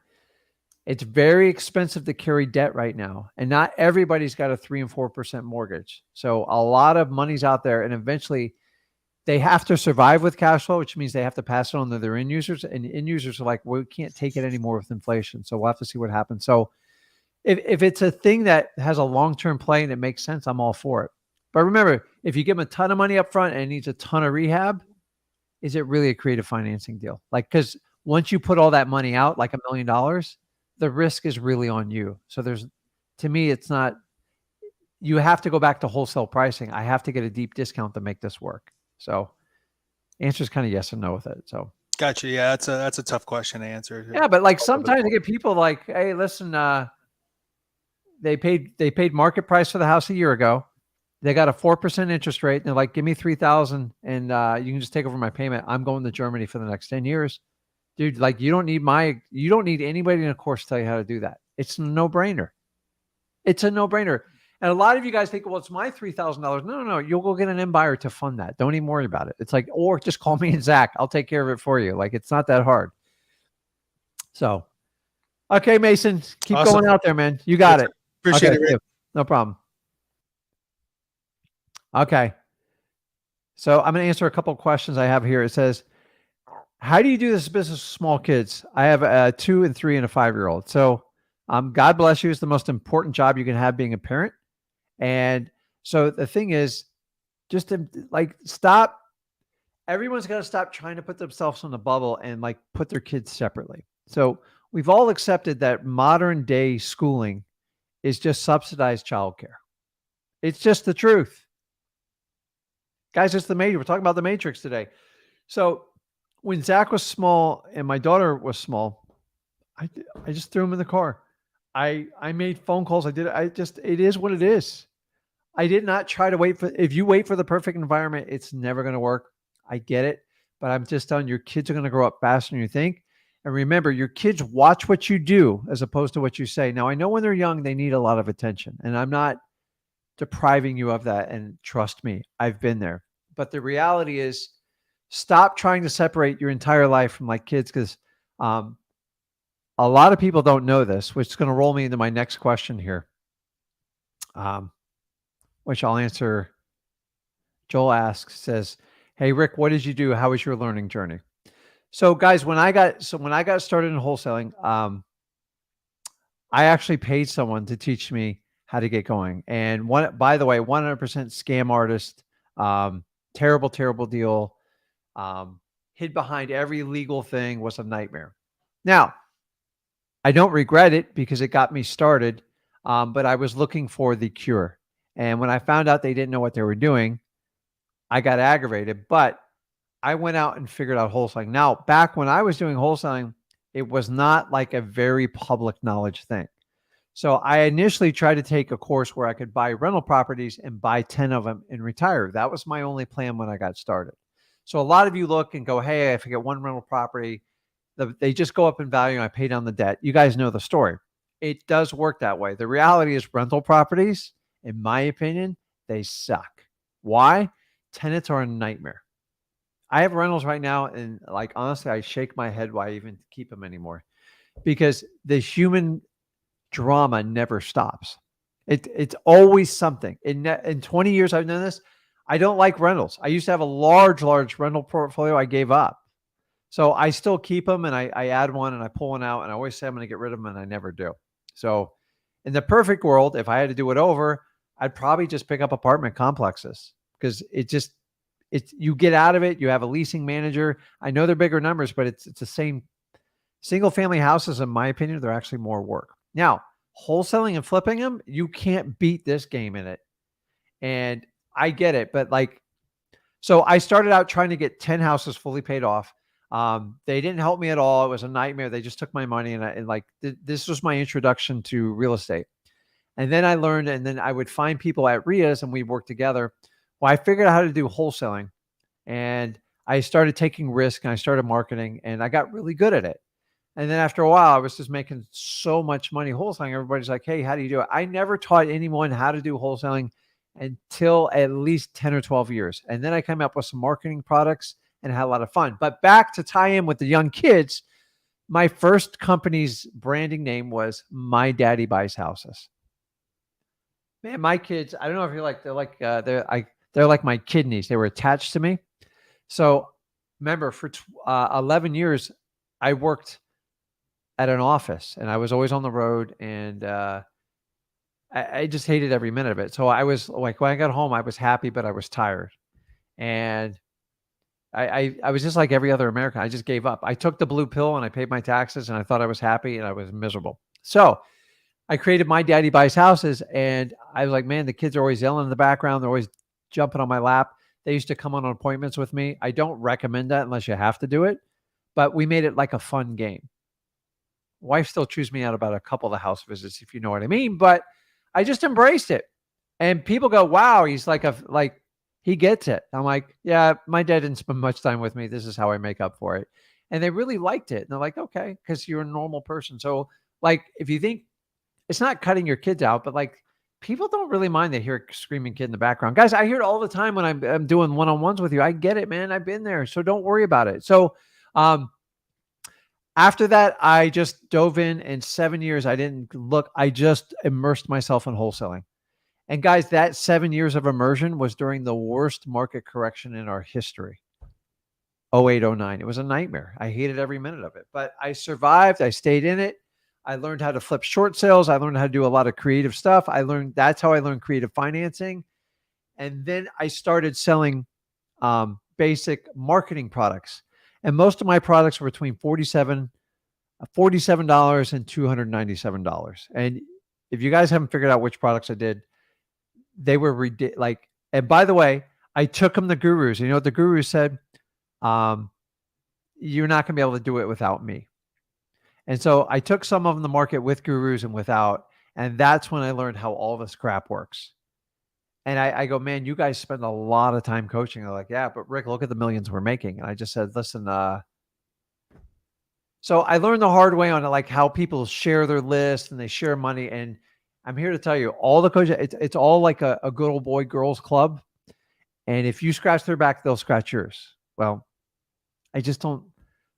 It's very expensive to carry debt right now. And not everybody's got a 3 and 4% mortgage. So a lot of money's out there, and eventually they have to survive with cash flow, which means they have to pass it on to their end users. And end users are like, well, we can't take it anymore with inflation. So we'll have to see what happens. So if it's a thing that has a long-term play and it makes sense, I'm all for it. But remember, if you give them a ton of money up front and it needs a ton of rehab, is it really a creative financing deal? Like, because once you put all that money out, like $1 million, the risk is really on you. So to me, it's not, you have to go back to wholesale pricing. I have to get a deep discount to make this work. So answer is kind of yes and no with it. So Gotcha. Yeah, that's a tough question to answer. yeah, but like sometimes I get people like, hey, listen, they paid market price for the house a year ago. They got a 4% interest rate. And they're like, give me 3,000 and you can just take over my payment. I'm going to Germany for the next 10 years. Dude, like you don't need anybody in a course to tell you how to do that. It's a no-brainer. It's a no-brainer. And a lot of you guys think, well, it's my $3,000. No. You'll go get an end buyer to fund that. Don't even worry about it. It's like, or just call me and Zach. I'll take care of it for you. Like, it's not that hard. So, okay, Mason, keep Awesome. going out there, man. You got it. Appreciate Okay, it, Rick. no problem. Okay. So I'm going to answer a couple of questions I have here. It says, how do you do this business with small kids? I have a 2 and 3 and a 5-year-old. So God bless you is the most important job you can have, being a parent. And so the thing is, just to like stop, everyone's got to stop trying to put themselves in a bubble and like put their kids separately. So we've all accepted that modern day schooling is just subsidized childcare. It's just the truth. Guys, it's the Matrix. We're talking about the Matrix today. So when Zach was small and my daughter was small, I just threw him in the car. I made phone calls. it is what it is. I did not try to if you wait for the perfect environment, it's never going to work. I get it, but I'm just telling you, your kids are going to grow up faster than you think. And remember, your kids watch what you do as opposed to what you say. Now, I know when they're young, they need a lot of attention, and I'm not depriving you of that. And trust me, I've been there. But the reality is, stop trying to separate your entire life from like kids, because a lot of people don't know this, which is going to roll me into my next question here, which I'll answer. Joel asks, says, hey, Rick, what did you do? How was your learning journey? So guys, when I got started in wholesaling, I actually paid someone to teach me how to get going. And by the way, 100% scam artist, terrible deal. Hid behind every legal thing, was a nightmare. Now, I don't regret it because it got me started, but I was looking for the cure. And when I found out they didn't know what they were doing, I got aggravated, but I went out and figured out wholesaling. Now, back when I was doing wholesaling, it was not like a very public knowledge thing. So I initially tried to take a course where I could buy rental properties and buy 10 of them and retire. That was my only plan when I got started. So a lot of you look and go, hey, if I get one rental property, they just go up in value and I pay down the debt. You guys know the story. It does work that way. The reality is rental properties, in my opinion, they suck. Why? Tenants are a nightmare. I have rentals right now, and like honestly, I shake my head why I even keep them anymore, because the human drama never stops. It's always something. In 20 years I've done this, I don't like rentals. I used to have a large rental portfolio. I gave up. So I still keep them, and I add one and I pull one out, and I always say I'm going to get rid of them, and I never do. So in the perfect world, if I had to do it over, I'd probably just pick up apartment complexes, because you get out of it. You have a leasing manager. I know they're bigger numbers, but it's the same. Single family houses, in my opinion, they're actually more work. Now, wholesaling and flipping them, you can't beat this game in it. And I get it, but so I started out trying to get 10 houses fully paid off. They didn't help me at all. It was a nightmare. They just took my money, and this was my introduction to real estate. And then I learned, and then I would find people at RIAs and we'd work together. Well, I figured out how to do wholesaling, and I started taking risk, and I started marketing, and I got really good at it. And then after a while, I was just making so much money wholesaling. Everybody's like, hey, how do you do it? I never taught anyone how to do wholesaling until at least 10 or 12 years. And then I came up with some marketing products and had a lot of fun. But back to tie in with the young kids, my first company's branding name was My Daddy Buys Houses. Man, my kids, I don't know if you're like, they're like my kidneys. They were attached to me. So remember, for 11 years, I worked at an office, and I was always on the road, and I just hated every minute of it. So I was like, when I got home, I was happy, but I was tired. And I was just like every other American. I just gave up. I took the blue pill and I paid my taxes, and I thought I was happy, and I was miserable. So I created My Daddy Buys Houses, and I was like, man, the kids are always yelling in the background. They're always jumping on my lap. They used to come on appointments with me. I don't recommend that unless you have to do it, but we made it like a fun game. Wife still chews me out about a couple of the house visits, if you know what I mean, but I just embraced it. And people go, wow, he's like he gets it. I'm like, yeah, my dad didn't spend much time with me. This is how I make up for it. And they really liked it. And they're like, okay, because you're a normal person. So like, if you think it's not cutting your kids out, but like people don't really mind they hear a screaming kid in the background. Guys, I hear it all the time when I'm doing one-on-ones with you. I get it, man. I've been there. So don't worry about it. So after that, I just dove in 7 years. I didn't look. I just immersed myself in wholesaling. And guys, that 7 years of immersion was during the worst market correction in our history. 08, 09. It was a nightmare. I hated every minute of it, but I survived. I stayed in it. I learned how to flip short sales. I learned how to do a lot of creative stuff. That's how I learned creative financing. And then I started selling basic marketing products. And most of my products were between $47 and $297. And if you guys haven't figured out which products I did, they were like, and by the way, I took them the gurus. You know what the gurus said? You're not going to be able to do it without me. And so I took some of them to market with gurus and without, and that's when I learned how all this crap works. And I go, man, you guys spend a lot of time coaching. They're like, yeah, but Rick, look at the millions we're making. And I just said, listen, so I learned the hard way on like how people share their list and they share money. And I'm here to tell you, all the coaches, it's all like a good old boy girls club. And if you scratch their back, they'll scratch yours. Well, I just don't.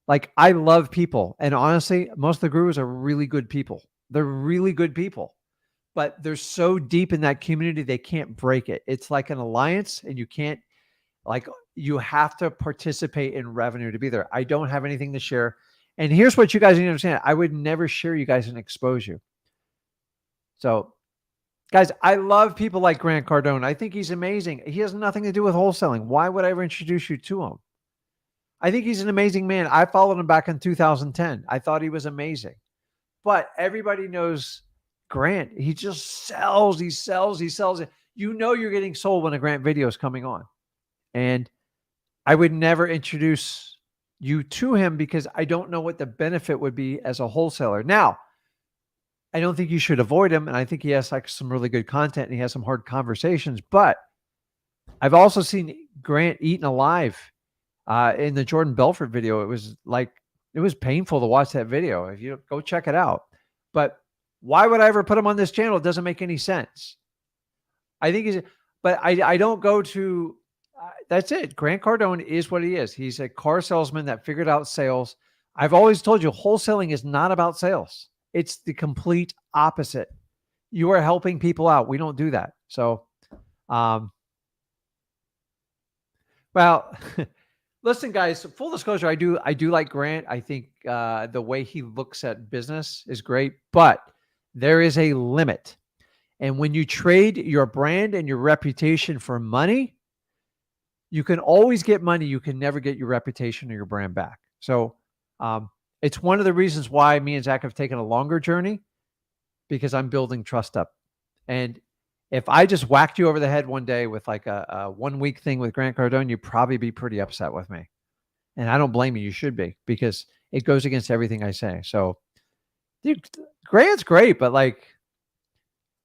Like, I love people. And honestly, most of the gurus are really good people. They're really good people. But they're so deep in that community, they can't break it. It's like an alliance, and you can't, like, you have to participate in revenue to be there. I don't have anything to share. And here's what you guys need to understand. I would never share you guys and expose you. So, guys, I love people like Grant Cardone. I think he's amazing. He has nothing to do with wholesaling. Why would I ever introduce you to him? I think he's an amazing man. I followed him back in 2010. I thought he was amazing. But everybody knows Grant. He just sells. He sells. He sells. You know you're getting sold when a Grant video is coming on. And I would never introduce you to him because I don't know what the benefit would be as a wholesaler. Now, I don't think you should avoid him. And I think he has like some really good content and he has some hard conversations. But I've also seen Grant eaten alive. In the Jordan Belfort video, it was painful to watch that video. If you go check it out, but why would I ever put him on this channel? It doesn't make any sense. I think but I don't go to, that's it. Grant Cardone is what he is. He's a car salesman that figured out sales. I've always told you, wholesaling is not about sales. It's the complete opposite. You are helping people out. We don't do that. So, well, listen, guys, full disclosure, I do like Grant. I think the way he looks at business is great, but there is a limit. And when you trade your brand and your reputation for money, you can always get money. You can never get your reputation or your brand back. So it's one of the reasons why me and Zach have taken a longer journey, because I'm building trust up. And if I just whacked you over the head one day with like a 1 week thing with Grant Cardone, you'd probably be pretty upset with me. And I don't blame you. You should be, because it goes against everything I say. So, dude, Grant's great, but like,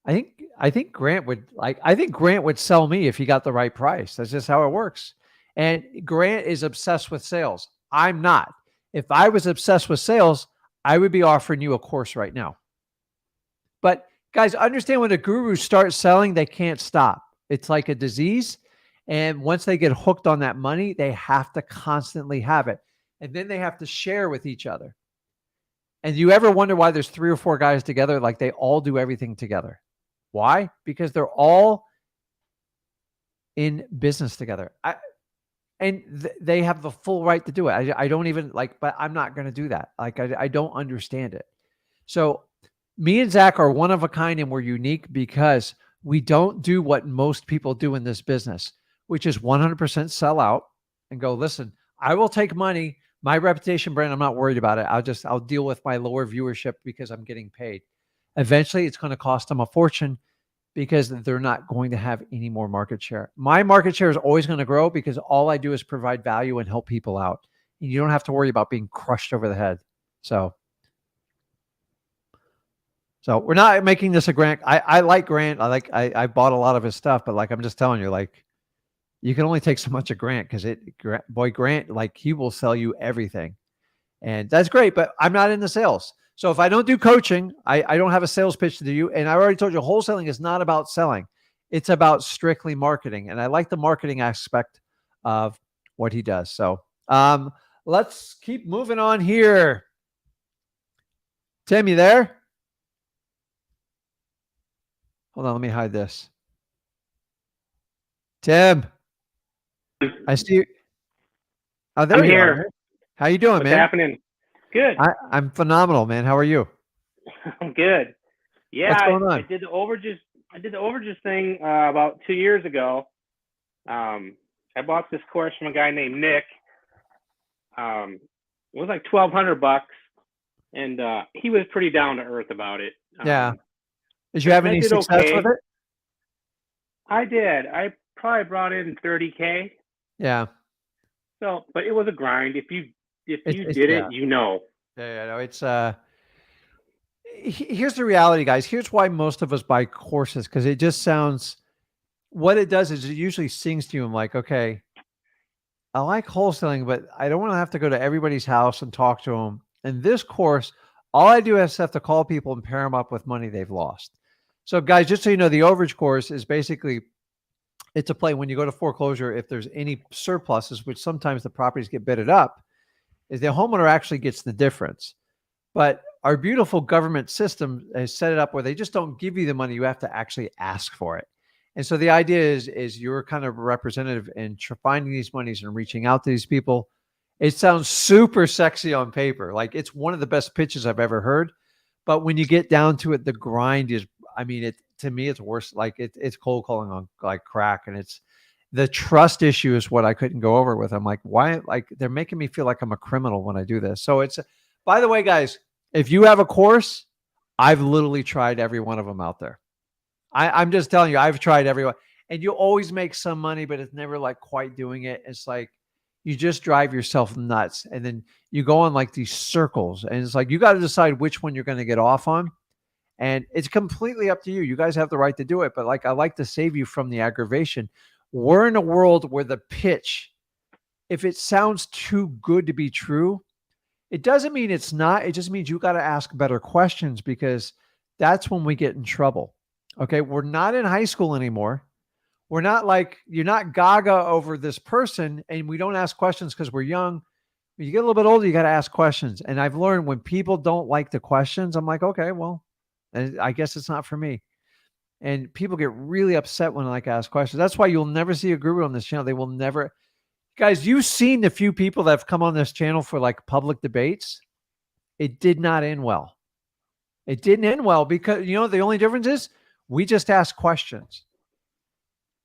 I think Grant would sell me if he got the right price. That's just how it works. And Grant is obsessed with sales. I'm not. If I was obsessed with sales, I would be offering you a course right now. But guys, understand when the gurus start selling, they can't stop. It's like a disease. And once they get hooked on that money, they have to constantly have it. And then they have to share with each other. And you ever wonder why there's 3 or 4 guys together? Like they all do everything together. Why? Because they're all in business together. They have the full right to do it. I don't even like, but I'm not going to do that. Like, I don't understand it. So me and Zach are one of a kind, and we're unique because we don't do what most people do in this business, which is 100% sell out and go, listen, I will take money, my reputation brand, I'm not worried about it. I'll deal with my lower viewership because I'm getting paid. Eventually it's going to cost them a fortune because they're not going to have any more market share. My market share is always going to grow because all I do is provide value and help people out. And you don't have to worry about being crushed over the head. So we're not making this a Grant. I like Grant. I bought a lot of his stuff, but like, I'm just telling you, like, you can only take so much of Grant because Grant, like, he will sell you everything. And that's great, but I'm not in the sales. So if I don't do coaching, I don't have a sales pitch to do you. And I already told you, wholesaling is not about selling. It's about strictly marketing. And I like the marketing aspect of what he does. So let's keep moving on here. Tim, you there? Hold on, let me hide this. Tim, I see you. Oh, there I'm you here. are. How you doing, What's man? happening? Good. I'm phenomenal, man. How are you? I'm good. Yeah, What's going on? I did the overages thing about 2 years ago. I bought this course from a guy named Nick. It was like $1,200, and he was pretty down to earth about it. Yeah. Did you have any success with it? I did. I probably brought in $30K. Yeah. So, but it was a grind. If you did yeah. it, you know. Yeah, no, it's here's the reality, guys. Here's why most of us buy courses, because it just sounds, what it does is it usually sings to you. I'm like, okay, I like wholesaling, but I don't want to have to go to everybody's house and talk to them. And this course, all I do is have to call people and pair them up with money they've lost. So guys, just so you know, the overage course is basically, it's a play when you go to foreclosure, if there's any surpluses, which sometimes the properties get bidded up, is the homeowner actually gets the difference. But our beautiful government system has set it up where they just don't give you the money. You have to actually ask for it. And so the idea is you're kind of a representative in finding these monies and reaching out to these people. It sounds super sexy on paper. Like, it's one of the best pitches I've ever heard. But when you get down to it, the grind is, I mean, to me, it's worse. Like, it's cold calling on like crack. And it's the trust issue is what I couldn't go over with. I'm like, why? Like, they're making me feel like I'm a criminal when I do this. So it's, by the way, guys, if you have a course, I've literally tried every one of them out there. I'm just telling you, I've tried everyone, and you always make some money, but it's never like quite doing it. It's like, you just drive yourself nuts. And then you go on like these circles, and it's like, you got to decide which one you're going to get off on. And it's completely up to you. You guys have the right to do it. But like, I like to save you from the aggravation. We're in a world where the pitch, if it sounds too good to be true, it doesn't mean it's not. It just means you got to ask better questions, because that's when we get in trouble. Okay. We're not in high school anymore. We're not like, you're not gaga over this person, and we don't ask questions because we're young. When you get a little bit older, you got to ask questions. And I've learned when people don't like the questions, I'm like, okay, well, I guess it's not for me. And people get really upset when I like ask questions. That's why you'll never see a guru on this channel. They will never. Guys, you've seen the few people that have come on this channel for like public debates. It did not end well. It didn't end well because, you know, the only difference is we just asked questions.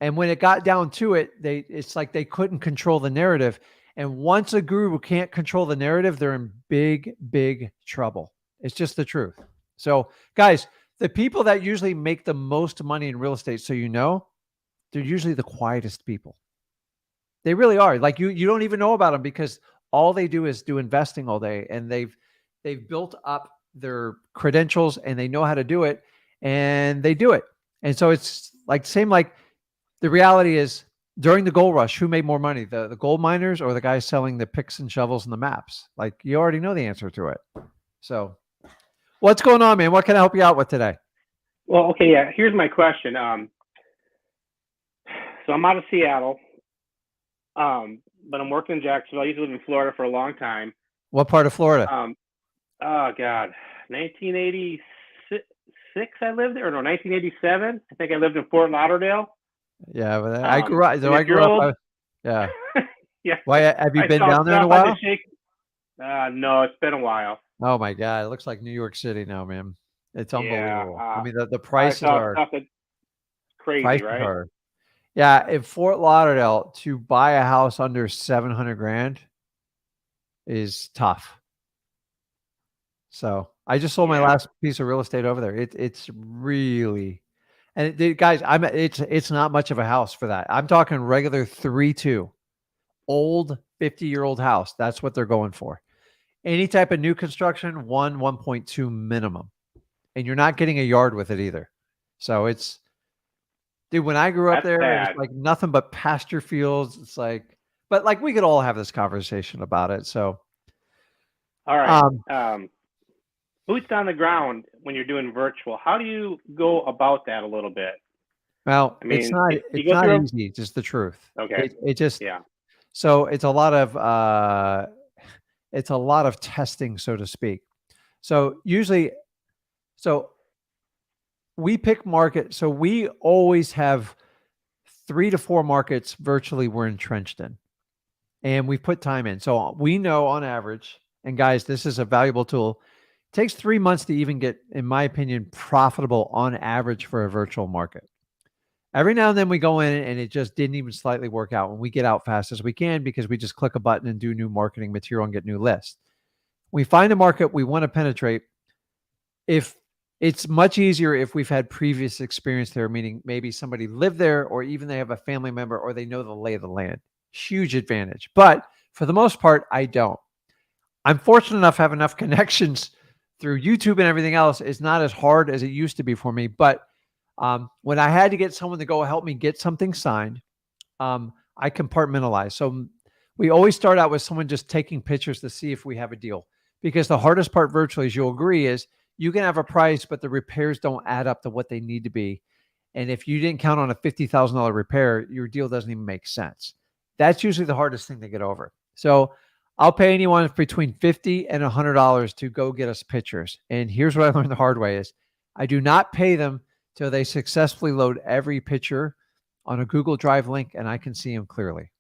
And when it got down to it, it's like they couldn't control the narrative. And once a guru can't control the narrative, they're in big, big trouble. It's just the truth. So guys, the people that usually make the most money in real estate, so you know, they're usually the quietest people. They really are. Like, you don't even know about them, because all they do is do investing all day, and they've built up their credentials, and they know how to do it, and they do it. And so it's like same like the reality is during the gold rush, who made more money, the gold miners or the guys selling the picks and shovels and the maps? Like you already know the answer to it. So what's going on, man? What can I help you out with today? Well, okay, yeah. Here's my question. So I'm out of Seattle, but I'm working in Jacksonville. I used to live in Florida for a long time. What part of Florida? Oh God, 1986 I lived there, or no, 1987. I think I lived in Fort Lauderdale. Yeah, but I grew up. So I if you're grew up. old, Yeah. yeah. Why have you I been saw down there in a stuff I while? just shake. No, it's been a while. Oh my God, it looks like New York City now, man. It's Yeah, unbelievable. I mean, the I prices saw are stuff that's crazy, prices right? are. Yeah, in Fort Lauderdale, to buy a house under 700 grand is tough. So I just sold my Yeah. last piece of real estate over there. It's really, and guys, it's not much of a house for that. I'm talking regular 3-2, old 50-year-old house. That's what they're going for. Any type of new construction, 1.2 minimum, and you're not getting a yard with it either. So it's, dude, when I grew up That's there, it was bad. like nothing but pasture fields. It's like, but like we could all have this conversation about it. So, All right. um, Boots on the ground when you're doing virtual. How do you go about that a little bit? well, I mean, you it's go not through. easy. Just the truth. Okay. It just, Yeah. so it's a lot of testing, so to speak. So usually, so we pick market. So we always have 3 to 4 markets virtually we're entrenched in, and we've put time in. So we know on average, and guys, this is a valuable tool. It takes 3 months to even get, in my opinion, profitable on average for a virtual market. Every now and then we go in and it just didn't even slightly work out. When we get out fast as we can because we just click a button and do new marketing material and get new lists. We find a market we want to penetrate. If it's much easier if we've had previous experience there, meaning maybe somebody lived there or even they have a family member or they know the lay of the land. Huge advantage. But for the most part, I don't. I'm fortunate enough to have enough connections through YouTube and everything else. It's not as hard as it used to be for me. But when I had to get someone to go help me get something signed, I compartmentalize. So we always start out with someone just taking pictures to see if we have a deal. Because the hardest part virtually, as you'll agree, is you can have a price, but the repairs don't add up to what they need to be. And if you didn't count on a $50,000 repair, your deal doesn't even make sense. That's usually the hardest thing to get over. So I'll pay anyone between $50 and $100 to go get us pictures. And here's what I learned the hard way is I do not pay them till they successfully load every picture on a Google Drive link and I can see them clearly.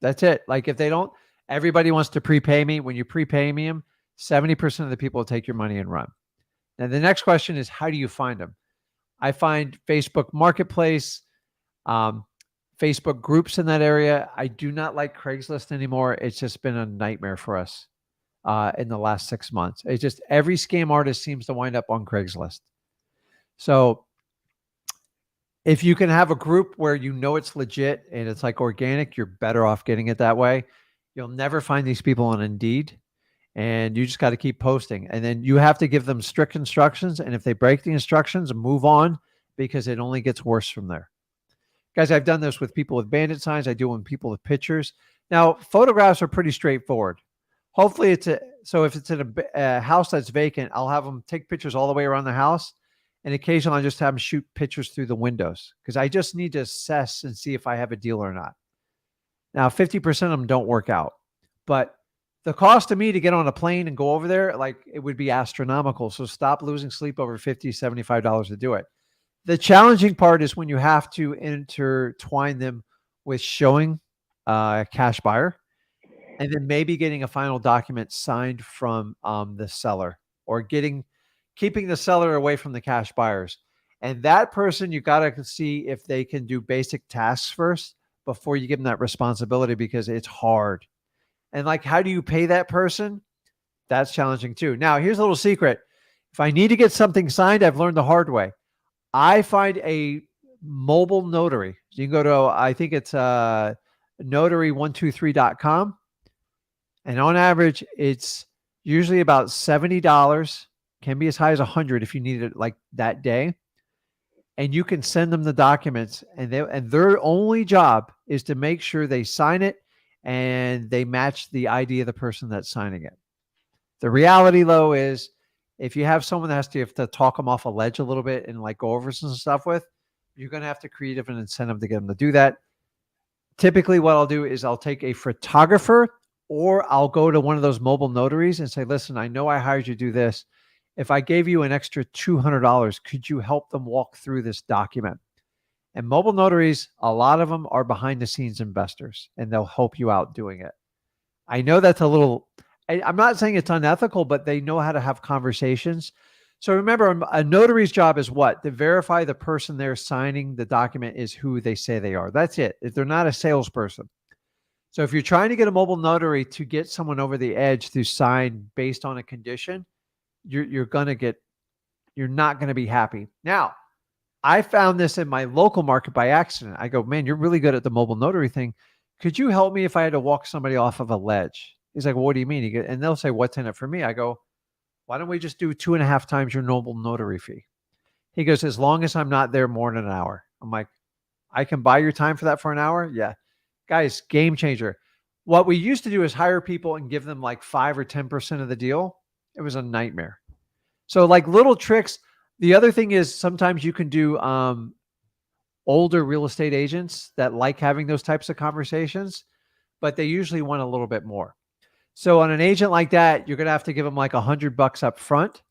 That's it. Like if they don't, everybody wants to prepay me. When you prepay me them, 70% of the people will take your money and run. Now, the next question is, how do you find them? I find Facebook Marketplace, Facebook groups in that area. I do not like Craigslist anymore. It's just been a nightmare for us in the last 6 months. It's just every scam artist seems to wind up on Craigslist. So if you can have a group where you know it's legit and it's like organic, you're better off getting it that way. You'll never find these people on Indeed. And you just got to keep posting. And then you have to give them strict instructions. And if they break the instructions, move on because it only gets worse from there. Guys, I've done this with people with bandit signs. I do it with people with pictures. Now, photographs are pretty straightforward. Hopefully so if it's in a house that's vacant, I'll have them take pictures all the way around the house. And occasionally I just have them shoot pictures through the windows because I just need to assess and see if I have a deal or not. Now, 50% of them don't work out, but the cost to me to get on a plane and go over there, like it would be astronomical. So stop losing sleep over $50, $75 to do it. The challenging part is when you have to intertwine them with showing a cash buyer and then maybe getting a final document signed from the seller or keeping the seller away from the cash buyers. And that person, you got to see if they can do basic tasks first before you give them that responsibility because it's hard. And like, how do you pay that person? That's challenging too. Now, here's a little secret. If I need to get something signed, I've learned the hard way. I find a mobile notary. So you can go to, I think it's notary123.com. And on average, it's usually about $70, can be as high as $100 if you need it like that day. and you can send them the documents, and their only job is to make sure they sign it and they match the ID of the person that's signing it. The reality, though, is if you have someone that you have to talk them off a ledge a little bit and like go over some stuff with, you're going to have to create an incentive to get them to do that. Typically, what I'll do is I'll take a photographer, or I'll go to one of those mobile notaries and say, listen, I know I hired you to do this. If I gave you an extra $200, could you help them walk through this document? And mobile notaries, a lot of them are behind the scenes investors, and they'll help you out doing it. I know that's a little, I'm not saying it's unethical, but they know how to have conversations. So remember, a notary's job is what? To verify the person they're signing the document is who they say they are. That's it. If they're not a salesperson. So if you're trying to get a mobile notary to get someone over the edge to sign based on a condition, you're not going to be happy. Now, I found this in my local market by accident. I go, man, you're really good at the mobile notary thing. Could you help me if I had to walk somebody off of a ledge? He's like, well, what do you mean? And they'll say, what's in it for me? I go, why don't we just do 2.5 times your mobile notary fee? He goes, as long as I'm not there more than an hour. I'm like, I can buy your time for that for an hour? Yeah. Guys, game changer. What we used to do is hire people and give them like 5 or 10% of the deal. It was a nightmare. So like little tricks. The other thing is sometimes you can do older real estate agents that like having those types of conversations, but they usually want a little bit more. So on an agent like that, you're going to have to give them like $100 up front,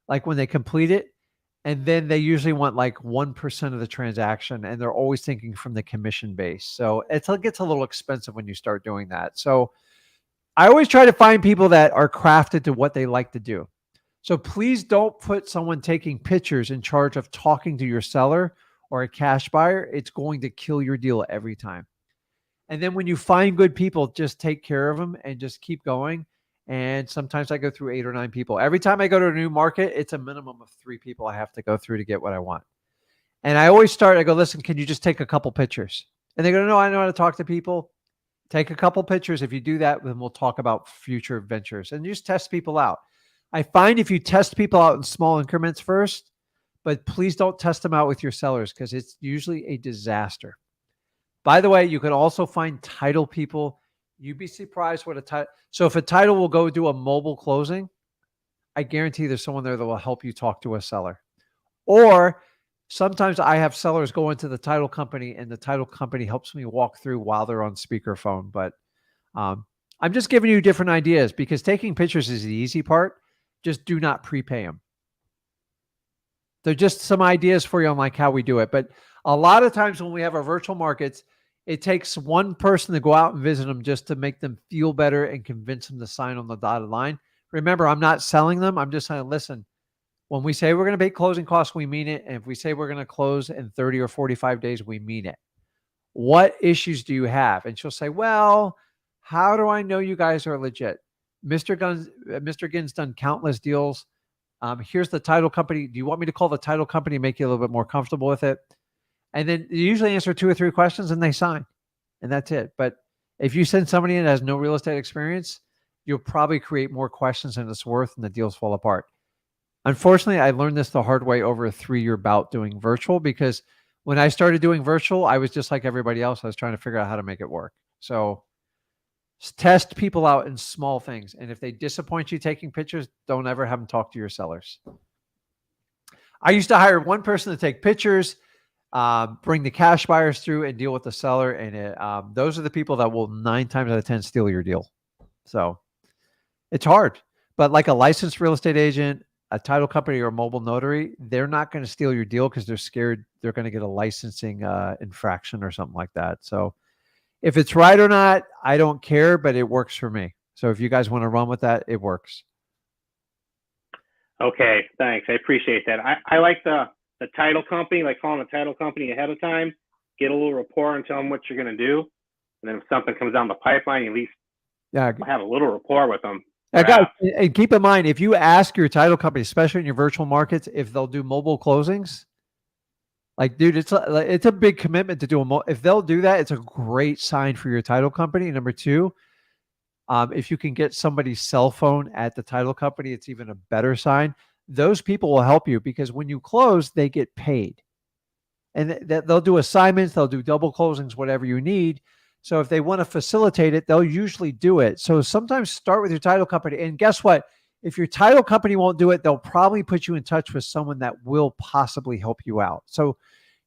like when they complete it. And then they usually want like 1% of the transaction, and they're always thinking from the commission base. So it gets a little expensive when you start doing that. So I always try to find people that are crafted to what they like to do. So please don't put someone taking pictures in charge of talking to your seller or a cash buyer. It's going to kill your deal every time. And then when you find good people, just take care of them and just keep going. And sometimes I go through 8 or 9 people. Every time I go to a new market, it's a minimum of 3 people I have to go through to get what I want. And I always start, I go, listen, can you just take a couple pictures? And they go, no, I know how to talk to people. Take a couple pictures. If you do that, then we'll talk about future ventures. And just test people out. I find if you test people out in small increments first, but please don't test them out with your sellers because it's usually a disaster. By the way, you can also find title people. You'd be surprised what a title. So if a title will go do a mobile closing, I guarantee there's someone there that will help you talk to a seller. Or sometimes I have sellers go into the title company and the title company helps me walk through while they're on speakerphone. But I'm just giving you different ideas because taking pictures is the easy part. Just do not prepay them. They're just some ideas for you on like how we do it. But a lot of times when we have our virtual markets, it takes one person to go out and visit them just to make them feel better and convince them to sign on the dotted line. Remember, I'm not selling them. I'm just saying, listen, when we say we're going to pay closing costs, we mean it. And if we say we're going to close in 30 or 45 days, we mean it. What issues do you have? And she'll say, well, how do I know you guys are legit? Mr. Ginn's done countless deals. Here's the title company. Do you want me to call the title company and make you a little bit more comfortable with it? And then you usually answer 2 or 3 questions and they sign. And that's it. But if you send somebody in that has no real estate experience, you'll probably create more questions than it's worth and the deals fall apart. Unfortunately, I learned this the hard way over a 3-year bout doing virtual because when I started doing virtual, I was just like everybody else. I was trying to figure out how to make it work. So test people out in small things. And if they disappoint you taking pictures, don't ever have them talk to your sellers. I used to hire one person to take pictures, bring the cash buyers through and deal with the seller. And those are the people that will 9 times out of 10 steal your deal. So it's hard, but like a licensed real estate agent, a title company or a mobile notary, they're not going to steal your deal because they're scared they're going to get a licensing infraction or something like that. So if it's right or not, I don't care, but it works for me. So if you guys want to run with that, it works. Okay, thanks. I appreciate that. I like the title company, like calling the title company ahead of time, get a little rapport and tell them what you're going to do. And then if something comes down the pipeline, you at least have a little rapport with them. Guys, and keep in mind, if you ask your title company, especially in your virtual markets, if they'll do mobile closings, like, dude, it's a big commitment to do if they'll do that, it's a great sign for your title company. Number 2, if you can get somebody's cell phone at the title company, it's even a better sign. Those people will help you because when you close, they get paid. and they'll do assignments, they'll do double closings, whatever you need. So if they want to facilitate it, they'll usually do it. So sometimes start with your title company. And guess what? If your title company won't do it, they'll probably put you in touch with someone that will possibly help you out. So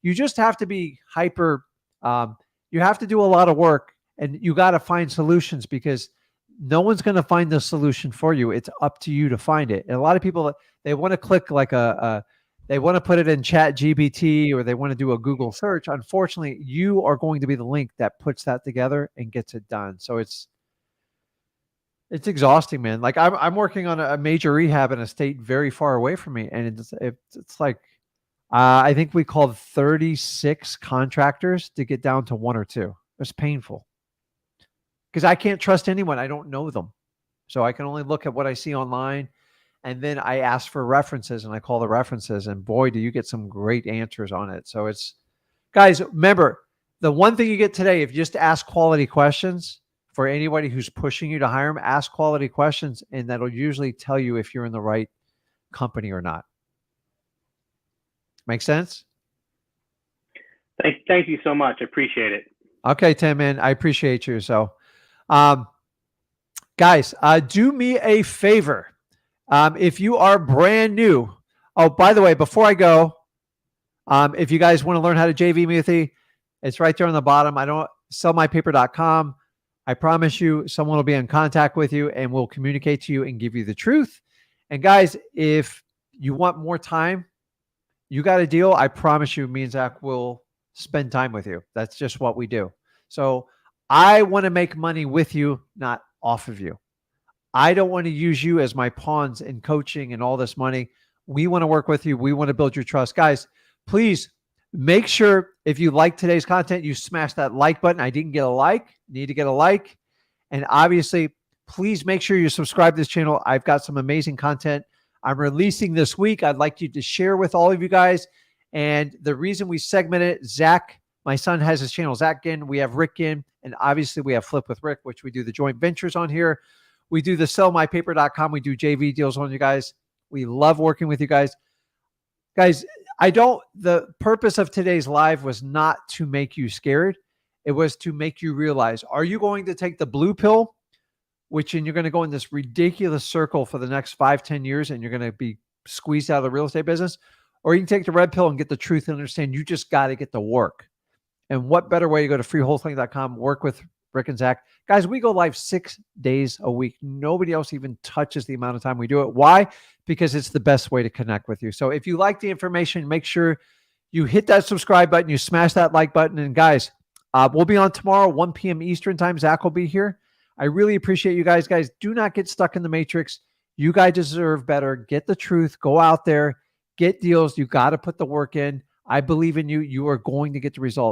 you just have to be hyper. You have to do a lot of work, and you got to find solutions, because no one's going to find the solution for you. It's up to you to find it. And a lot of people, they want to click like they want to put it in Chat GPT, or they want to do a Google search. Unfortunately, you are going to be the link that puts that together and gets it done. So it's exhausting, man. Like I'm working on a major rehab in a state very far away from me. And it's like, I think we called 36 contractors to get down to 1 or 2. It's painful, because I can't trust anyone. I don't know them. So I can only look at what I see online. And then I ask for references, and I call the references, and boy, do you get some great answers on it. So it's, guys, remember, the one thing you get today, if you just ask quality questions for anybody who's pushing you to hire them, ask quality questions, and that'll usually tell you if you're in the right company or not. Make sense? Thank you so much. I appreciate it. Okay, Tim, man, I appreciate you. So, guys, do me a favor. If you are brand new, oh, by the way, before I go, if you guys want to learn how to JV me with me, it's right there on the bottom. I don't sellmypaper.com. I promise you, someone will be in contact with you and will communicate to you and give you the truth. And guys, if you want more time, you got a deal. I promise you, me and Zach will spend time with you. That's just what we do. So I want to make money with you, not off of you. I don't want to use you as my pawns in coaching and all this money. We want to work with you. We want to build your trust. Guys, please make sure, if you like today's content, you smash that like button. I didn't get a like. Need to get a like. And obviously, please make sure you subscribe to this channel. I've got some amazing content I'm releasing this week. I'd like you to share with all of you guys. And the reason we segment it, Zach, my son, has his channel, Zach Ginn. We have Rick Ginn. And obviously, we have Flip with Rick, which we do the joint ventures on here. We do the sellmypaper.com. We do JV deals on you guys. We love working with you guys. Guys, the purpose of today's live was not to make you scared. It was to make you realize, are you going to take the blue pill, and you're going to go in this ridiculous circle for the next 5-10 years, and you're going to be squeezed out of the real estate business? Or you can take the red pill and get the truth and understand you just got to get to work. And what better way to go to freewholesaling.com, work with Rick and Zach. Guys, we go live 6 days a week. Nobody else even touches the amount of time we do it. Why? Because it's the best way to connect with you. So if you like the information, make sure you hit that subscribe button, you smash that like button. And guys, we'll be on tomorrow, 1 p.m. Eastern time. Zach will be here. I really appreciate you guys. Guys, do not get stuck in the matrix. You guys deserve better. Get the truth. Go out there. Get deals. You got to put the work in. I believe in you. You are going to get the results.